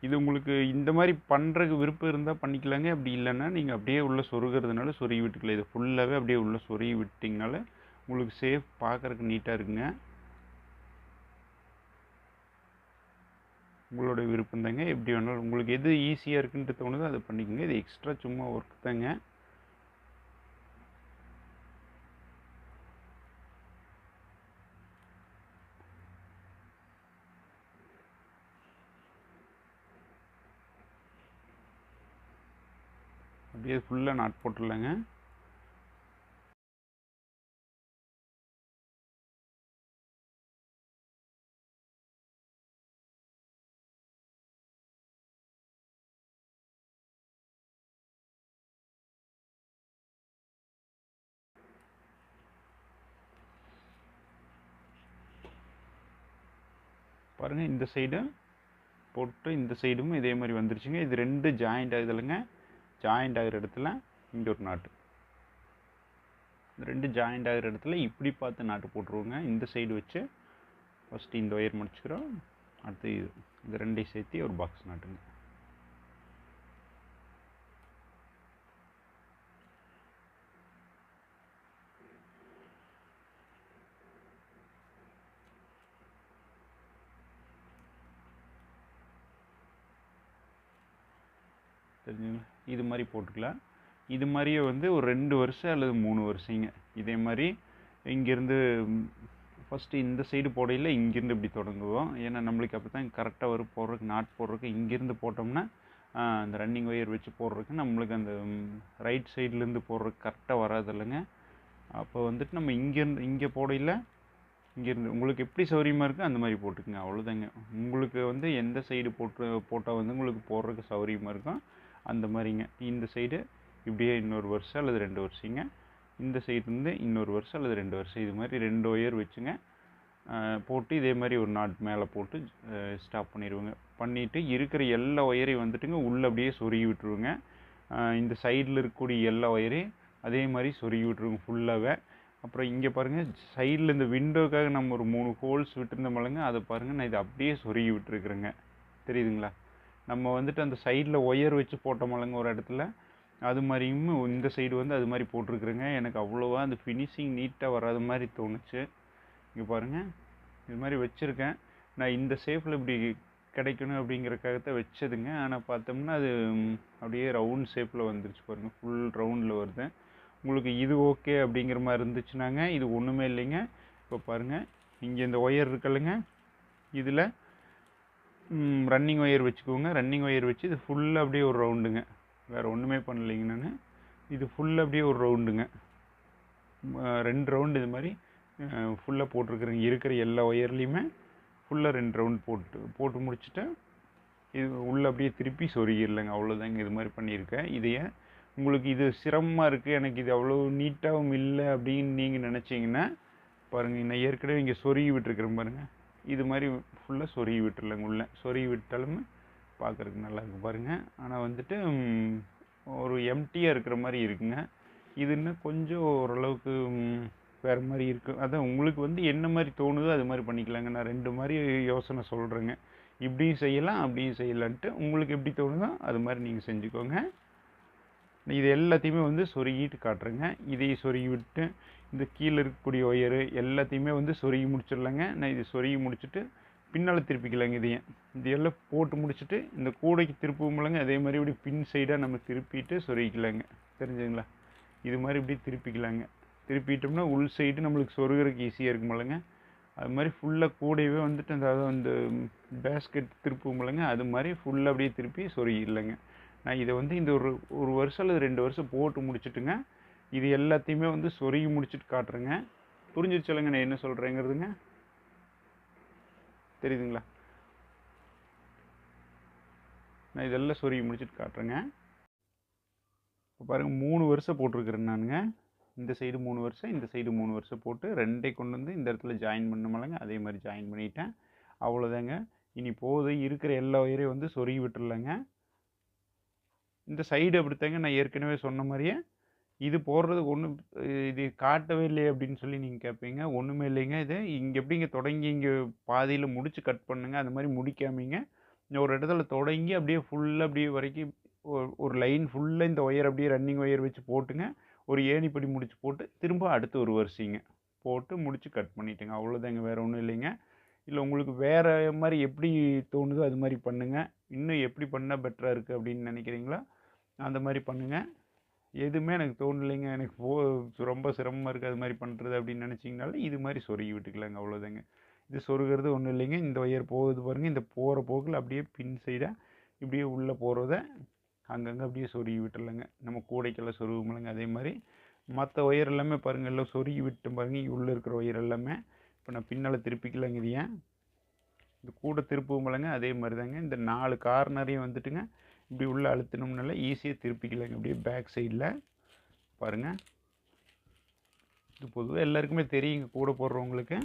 இது உங்களுக்கு இந்த மாதிரி பண்ணுறதுக்கு விருப்பம் இருந்தால் பண்ணிக்கலாங்க. அப்படி இல்லைன்னா நீங்கள் அப்படியே உள்ளே சொருகிறதுனால சொருகி விட்டுக்கலாம். இது ஃபுல்லாகவே அப்படியே உள்ளே சொருகி விட்டிங்கனால உங்களுக்கு சேஃப் பார்க்குறதுக்கு நீட்டாக இருக்குங்க. உங்களோட விருப்பம் தாங்க. எப்படி வேணாலும் உங்களுக்கு எது ஈஸியாக இருக்குன்ட்டு தோணுதோ அதை பண்ணிக்கோங்க. இது எக்ஸ்ட்ரா சும்மா ஒர்க் தாங்க. அப்படியே ஃபுல்லாக நாட் போட்டுடலாங்க. பாருங்கள், இந்த சைடு போட்டு இந்த சைடும் இதே மாதிரி வந்துருச்சுங்க. இது 2 ஜாயிண்ட் ஆகுது இல்லைங்க. ஜாயிண்ட் ஆகிற இடத்துல இங்கே ஒரு நாட்டு, 2 ஜாயிண்ட் ஆகிற இடத்துல இப்படி பார்த்து நாட்டு போட்டுருவோங்க. இந்த சைடு வச்சு ஃபஸ்ட்டு இந்த ஒயர் முடிச்சுக்கிறோம். அடுத்து இது 2ஐயும் சேர்த்து ஒரு பாக்ஸ் நாட்டுங்க. தெரிஞ்சுங்களா? இது மாதிரி போட்டுக்கலாம். இது மாதிரியே வந்து ஒரு 2 வருஷம் அல்லது 3 வருஷங்க. இதே மாதிரி இங்கேருந்து ஃபஸ்ட்டு இந்த சைடு போடையில் இங்கேருந்து இப்படி தொடங்குவோம். ஏன்னா நம்மளுக்கு அப்போ தான் கரெக்டாக வரும் போடுறதுக்கு, நாட் போடுறதுக்கு. இங்கேருந்து போட்டோம்னா அந்த ரன்னிங் ஒயர் வச்சு போடுறதுக்கு நம்மளுக்கு அந்த ரைட் சைட்லேருந்து போடுறதுக்கு கரெக்டாக வராது இல்லைங்க. அப்போ வந்துட்டு நம்ம இங்கே போடையில் இங்கேருந்து உங்களுக்கு எப்படி சௌகரியமாக இருக்குது அந்த மாதிரி போட்டுக்குங்க. அவ்வளோதாங்க. உங்களுக்கு வந்து எந்த சைடு போட்டால் வந்து உங்களுக்கு போடுறதுக்கு சௌகரியமாக இருக்கும் அந்த மாதிரிங்க. இந்த சைடு இப்படியே இன்னொரு வருஷம் அல்லது 2 வருஷங்க. இந்த சைடு இருந்து இன்னொரு வருஷம் அல்லது 2 வருஷம். இது மாதிரி 2 ஒயர் வச்சுங்க போட்டு இதே மாதிரி ஒரு நாட் மேலே போட்டு ஸ்டாப் பண்ணிடுவோங்க. பண்ணிவிட்டு இருக்கிற எல்லா ஒயரையும் வந்துட்டுங்க உள்ளே அப்படியே சொருகி விட்டுருவோங்க. இந்த சைடில் இருக்கக்கூடிய எல்லா ஒயரையும் அதே மாதிரி சொருகி விட்டுருவோங்க ஃபுல்லாகவே. அப்புறம் இங்கே பாருங்கள், சைடில் இந்த விண்டோக்காக நம்ம ஒரு 3 ஹோல்ஸ் விட்டுருந்தோம்லங்க, அதை பாருங்கள் நான் இதை அப்படியே சொருகி விட்டுருக்குறேங்க. தெரியுதுங்களா? நம்ம வந்துட்டு அந்த சைடில் ஒயர் வச்சு போட்டோம்லங்க ஒரு இடத்துல, அது மாதிரியும் இந்த சைடு வந்து அது மாதிரி போட்டிருக்குறேங்க. எனக்கு அவ்வளோவா அந்த ஃபினிஷிங் நீட்டாக வராத மாதிரி தோணுச்சு. இங்கே பாருங்கள், இது மாதிரி வச்சுருக்கேன். நான் இந்த ஷேப்பில் இப்படி கிடைக்கணும் அப்படிங்கிறக்காகத்தான் வச்சதுங்க. ஆனால் பார்த்தோம்னா அது அப்படியே ரவுண்ட் ஷேப்பில் வந்துருச்சு பாருங்கள். ஃபுல் ரவுண்டில் வருது. உங்களுக்கு இது ஓகே அப்படிங்கிற மாதிரி இருந்துச்சுனாங்க இது ஒன்றுமே இல்லைங்க. இப்போ பாருங்கள், இங்கே இந்த ஒயர் இருக்குல்லைங்க, இதில் ரன்னிங் ஒயர் வச்சுக்கோங்க. ரன்னிங் ஒயர் வச்சு இது ஃபுல்லாக அப்படியே ஒரு ரவுண்டுங்க. வேறு ஒன்றுமே பண்ணலைங்க. நான் இது ஃபுல்லாக அப்படியே ஒரு ரவுண்டுங்க. 2 ரவுண்டு இது மாதிரி ஃபுல்லாக போட்டிருக்குறேங்க. இருக்கிற எல்லா ஒயர்லேயுமே ஃபுல்லாக 2 ரவுண்ட் போட்டு முடிச்சுட்டு இது உள்ளே அப்படியே திருப்பி சொருகிடலைங்க. அவ்வளோதாங்க. இது மாதிரி பண்ணியிருக்கேன். இதையே உங்களுக்கு இது சிரமமாக இருக்குது, எனக்கு இது அவ்வளோ நீட்டாகவும் இல்லை அப்படின்னு நீங்கள் நினச்சிங்கன்னா பாருங்கள், நான் ஏற்கனவே இங்கே சொருகி விட்டுருக்குறேன் பாருங்கள். இது மாதிரி ஃபுல்லாக சொருகி விட்டுருலங்க. உள்ளே சொருகி விட்டாலுமே பார்க்குறதுக்கு நல்லாயிருக்கு பாருங்கள். ஆனால் வந்துட்டு ஒரு எம்டியாக இருக்கிற மாதிரி இருக்குங்க. இது இன்னும் கொஞ்சம் ஓரளவுக்கு வேறு மாதிரி இருக்குது. அதான் உங்களுக்கு வந்து என்ன மாதிரி தோணுதோ அது மாதிரி பண்ணிக்கலாங்க. நான் 2 மாதிரி யோசனை சொல்கிறேங்க. இப்படியும் செய்யலாம் அப்படியும் செய்யலான்ட்டு உங்களுக்கு எப்படி தோணுதோ அது மாதிரி நீங்கள் செஞ்சுக்கோங்க. இது எல்லாத்தையுமே வந்து சொருகிட்டு காட்டுறேங்க. இதையும் சொருகி விட்டு இந்த கீழே இருக்கக்கூடிய ஒயரு எல்லாத்தையுமே வந்து சொருகி முடிச்சிடலாங்க. நான் இது சொருகி முடிச்சுட்டு பின்னால் திருப்பிக்கலாங்க. இதையெல்லாம் போட்டு முடிச்சுட்டு இந்த கூடைக்கு திருப்புவோம்லங்க, அதே மாதிரி இப்படி பின் சைடாக நம்ம திருப்பிட்டு சொருகிக்கலாங்க. தெரிஞ்சுங்களா? இது மாதிரி இப்படி திருப்பிக்கலாங்க. திருப்பிட்டோம்னா உள் சைடு நம்மளுக்கு சொருகிறதுக்கு ஈஸியாக இருக்குமில்லங்க. அது மாதிரி ஃபுல்லாக கூடையவே வந்துட்டு அந்த பேஸ்கெட் திருப்புவோம்லங்க, அது மாதிரி ஃபுல்லாக அப்படியே திருப்பி சொருகிடலைங்க. நான் இதை வந்து இந்த ஒரு வருஷம் அல்லது 2 வருஷம் போட்டு முடிச்சுட்டுங்க இது எல்லாத்தையுமே வந்து சொருகி முடிச்சுட்டு காட்டுறேங்க. புரிஞ்சிருச்சுலங்க நான் என்ன சொல்கிறேங்கிறதுங்க? தெரியுதுங்களா? நான் இதெல்லாம் சொருகி முடிச்சுட்டு காட்டுறேங்க. இப்போ பாருங்கள், 3 வருஷம் போட்டிருக்கிறேன் நானுங்க. இந்த சைடு 3 வருஷம், இந்த சைடு 3 வருஷம் போட்டு 2ஐயும் கொண்டு வந்து இந்த இடத்துல ஜாயின் பண்ணமலங்க, அதே மாதிரி ஜாயின் பண்ணிட்டேன். அவ்வளோதாங்க. இனி இருக்கிற எல்லா ஒயரையும் வந்து சொருகி விட்டுடலாங்க. இந்த சைடு அப்படித்தாங்க நான் ஏற்கனவே சொன்ன மாதிரியே இது போடுறதுக்கு ஒன்றும் இது காட்டவே இல்லையே அப்படின்னு சொல்லி நீங்கள் கேட்பீங்க. ஒன்றுமே இல்லைங்க. இது இங்கே எப்படிங்க தொடங்கி இங்கே பாதியில் முடித்து கட் பண்ணுங்க. அந்த மாதிரி முடிக்காமீங்க ஒரு இடத்துல தொடங்கி அப்படியே ஃபுல்லாக அப்படியே வரைக்கும் ஒரு லைன் ஃபுல்லாக இந்த ஒயர் அப்படியே ரன்னிங் ஒயர் வச்சு போட்டுங்க. ஒரு ஏணிப்படி முடிச்சு போட்டு திரும்ப அடுத்து ஒரு வரிசைங்க. போட்டு முடிச்சு கட் பண்ணிட்டேங்க. அவ்வளோதாங்க, வேறு ஒன்றும் இல்லைங்க. இல்லை உங்களுக்கு வேறு மாதிரி எப்படி தோணுதோ அது மாதிரி பண்ணுங்கள். இன்னும் எப்படி பண்ணால் பெட்டராக இருக்குது அப்படின்னு நினைக்கிறீங்களா அந்த மாதிரி பண்ணுங்கள். எதுவுமே எனக்கு தோணலைங்க, எனக்கு ரொம்ப சிரமமாக இருக்குது அது மாதிரி பண்ணுறது அப்படின்னு நினச்சிங்கனாலும் இது மாதிரி சொருகி விட்டுக்கலாங்க. அவ்வளோதாங்க. இது சொருகிறது ஒன்றும் இல்லைங்க. இந்த ஒயர் போகுது பாருங்கள், இந்த போகிற போக்கில் அப்படியே பின் சைடாக இப்படியே உள்ளே போகிறத அங்கங்கே அப்படியே சொருகி விட்டுடலாங்க. நம்ம கூடைக்கெல்லாம் சொருகுமில்லைங்க, அதே மாதிரி மற்ற ஒயர் எல்லாமே பாருங்கள் எல்லாம் சொருகி விட்டு பாருங்கள். உள்ளே இருக்கிற ஒயர் எல்லாமே இப்போ நான் பின்னால் திருப்பிக்கலாங்க. இது ஏன் இந்த கூடை திருப்புமில்லைங்க, அதே மாதிரி தாங்க இந்த 4 கார்னரையும் வந்துட்டுங்க இப்படி உள்ளே அழுத்தினோம்னால ஈஸியாக திருப்பிக்கலாங்க. அப்படியே பேக் சைடில் பாருங்கள். இது பொதுவாக எல்லாருக்குமே தெரியுங்க, கூட போடுறவங்களுக்கு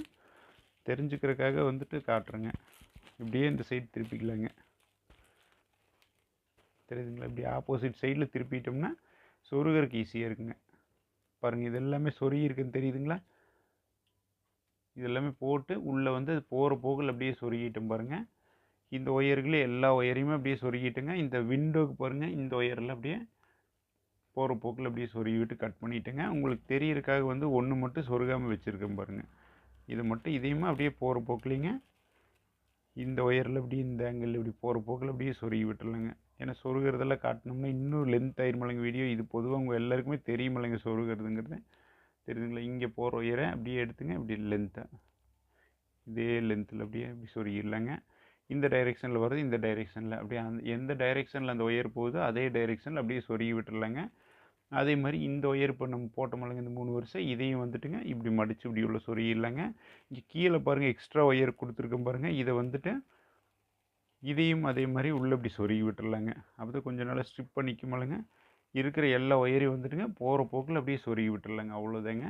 தெரிஞ்சுக்கிறதுக்காக வந்துட்டு காட்டுறேங்க. இப்படியே இந்த சைடு திருப்பிக்கலாங்க. தெரியுதுங்களா? இப்படி ஆப்போசிட் சைடில் திருப்பிட்டோம்னா சொருகிறதுக்கு ஈஸியாக இருக்குங்க. பாருங்கள், இது எல்லாமே சொருகி இருக்குன்னு தெரியுதுங்களா? இது எல்லாமே போட்டு உள்ளே வந்து அது போகிற போக்கில் அப்படியே சொருகிட்டோம் பாருங்கள். இந்த ஒயர்களே எல்லா ஒயரையுமே அப்படியே சொருகிட்டுங்க. இந்த விண்டோக்கு பாருங்கள், இந்த ஒயரில் அப்படியே போகிற போக்கில் அப்படியே சொருகி விட்டு கட் பண்ணிவிட்டுங்க. உங்களுக்கு தெரியறதுக்காக வந்து ஒன்று மட்டும் சொருகாமல் வச்சுருக்கேன் பாருங்கள். இதை மட்டும் இதையுமே அப்படியே போகிற போக்கிலிங்க இந்த ஒயரில் அப்படியே இந்த ஆங்கிள் இப்படி போகிற போக்கில் அப்படியே சொருகி விட்டுருலாங்க. ஏன்னா சொருகிறதெல்லாம் காட்டினோம்னா இன்னும் லென்த் ஆயிருமில்லைங்க வீடியோ. இது பொதுவாக உங்கள் எல்லாருக்குமே தெரியுமில்லைங்க சொருகிறதுங்கிறது. தெரியுதுங்களா? இங்கே போகிற ஒயரை அப்படியே எடுத்துங்க, இப்படி லென்த்தாக இதே லென்த்தில் அப்படியே இப்படி சொருகிடலாங்க. இந்த டைரெக்ஷனில் வருது, இந்த டைரெக்ஷனில் அப்படியே எந்த டைரெக்ஷனில் அந்த ஒயர் போகுதோ அதே டைரெக்ஷனில் அப்படியே சொருகி விட்டுருலாங்க. அதே மாதிரி இந்த ஒயர் இப்போ நம்ம போட்டோமில்லைங்க இந்த 3 வரிசை, இதையும் வந்துட்டுங்க இப்படி மடித்து இப்படி உள்ள சொருகிடலாங்க. இங்கே கீழே பாருங்கள் எக்ஸ்ட்ரா ஒயர் கொடுத்துருக்கோம் பாருங்கள். இதை வந்துட்டு இதையும் அதே மாதிரி உள்ளே இப்படி சொருகி விட்டுறலாங்க. அப்போ கொஞ்சம் நாளாக ஸ்ட்ரிப் பண்ணிக்குமில்லைங்க. இருக்கிற எல்லா ஒயரையும் வந்துட்டுங்க போகிற போக்கில் அப்படியே சொருகி விட்டுறலாங்க. அவ்வளோதாங்க.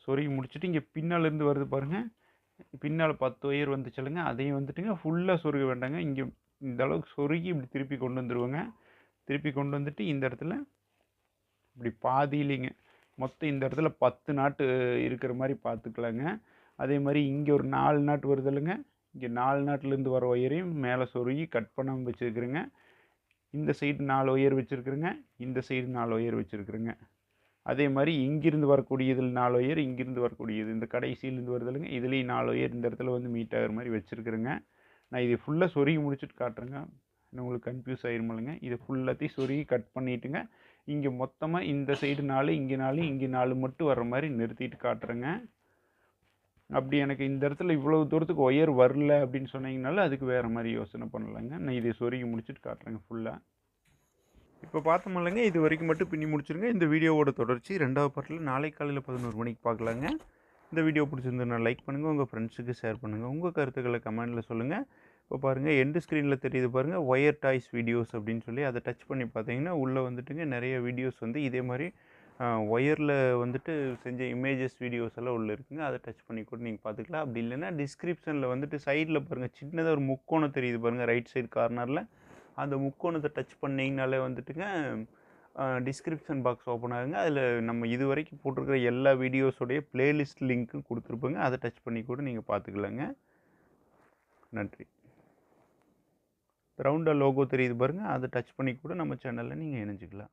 சொருகி முடிச்சுட்டு இங்கே பின்னாலேருந்து வருது பாருங்கள், பின்னால் 10 ஒயர் வந்துச்சுல்லைங்க, அதையும் வந்துட்டுங்க ஃபுல்லாக சொருக வேண்டாங்க. இங்கே இந்த அளவுக்கு சொருகி இப்படி திருப்பி கொண்டு வந்துடுவோங்க. திருப்பி கொண்டு வந்துட்டு இந்த இடத்துல இப்படி பாதியிலிங்க மொத்தம் இந்த இடத்துல 10 நாட்டு இருக்கிற மாதிரி பார்த்துக்கலாங்க. அதே மாதிரி இங்கே ஒரு 4 நாட்டு வருது இல்லைங்க, இங்கே 4 நாட்டிலேருந்து வர ஒயரையும் மேலே சொருகி கட் பண்ணாமல் வச்சுருக்குறேங்க. இந்த சைடு 4 ஒயர் வச்சுருக்குறேங்க, இந்த சைடு 4 ஒயர் வச்சுருக்குறேங்க. அதே மாதிரி இங்கிருந்து வரக்கூடியதில் 4 ஒயர், இங்கிருந்து வரக்கூடியது இந்த கடைசியிலேருந்து வருது இல்லைங்க, இதுலேயும் 4 ஒயர் இந்த இடத்துல வந்து மீட் ஆகிற மாதிரி வச்சுருக்குறேங்க. நான் இது ஃபுல்லாக சொருகி முடிச்சுட்டு காட்டுறேங்க. உங்களுக்கு கன்ஃபியூஸ் ஆயிருமில்லைங்க. இதை ஃபுல்லாத்தையும் சொருகி கட் பண்ணிவிட்டுங்க. இங்கே மொத்தமாக இந்த சைடு 4, இங்கே 4, இங்கே 4 மட்டும் வர்ற மாதிரி நிறுத்திட்டு காட்டுறேங்க. அப்படி எனக்கு இந்த இடத்துல இவ்வளோ தூரத்துக்கு ஒயர் வரல அப்படின்னு சொன்னீங்கனால அதுக்கு வேறு மாதிரி யோசனை பண்ணலாங்க. நான் இதை சொருகி முடிச்சுட்டு காட்டுறேங்க ஃபுல்லாக. இப்போ பார்த்தோமில்லைங்க, இது வரைக்கும் மட்டும் பின்னி முடிச்சுருங்க. இந்த வீடியோவோட தொடர்ச்சி 2வது பார்ட்டில் நாளை காலையில் 11 மணிக்கு பார்க்கலாங்க. இந்த வீடியோ பிடிச்சிருந்ததுன்னா லைக் பண்ணுங்கள், உங்கள் ஃப்ரெண்ட்ஸுக்கு ஷேர் பண்ணுங்கள், உங்கள் கருத்துக்களை கமெண்டில் சொல்லுங்கள். இப்போ பாருங்கள், எண்டு ஸ்க்ரீனில் தெரியுது பாருங்கள், ஒயர் டாய்ஸ் வீடியோஸ் அப்படின்னு சொல்லி அதை டச் பண்ணி பார்த்தீங்கன்னா உள்ளே வந்துட்டுங்க நிறைய வீடியோஸ் வந்து இதே மாதிரி ஒயரில் வந்துட்டு செஞ்ச இமேஜஸ் வீடியோஸ் எல்லாம் உள்ளே இருக்குங்க. அதை டச் பண்ணி கூட நீங்கள் பார்த்துக்கலாம். அப்படி இல்லைன்னா டிஸ்கிரிப்ஷனில் வந்துட்டு சைடில் பாருங்கள் சின்னதாக ஒரு முக்கோணம் தெரியுது பாருங்கள், ரைட் சைடு கார்னரில் அந்த முக்கோணத்தை டச் பண்ணிங்கனாலே வந்துட்டுங்க டிஸ்கிரிப்ஷன் பாக்ஸ் ஓப்பன் ஆகுங்க. அதில் நம்ம இது வரைக்கும் போட்டிருக்கிற எல்லா வீடியோஸோடைய ப்ளேலிஸ்ட் லிங்க்கும் கொடுத்துருப்போங்க. அதை டச் பண்ணி கூட நீங்கள் பார்த்துக்கலாங்க. நன்றி. ரவுண்டாக லோகோ தெரியுது பாருங்கள், அதை டச் பண்ணி கூட நம்ம சேனலில் நீங்கள் இணைஞ்சிக்கலாம்.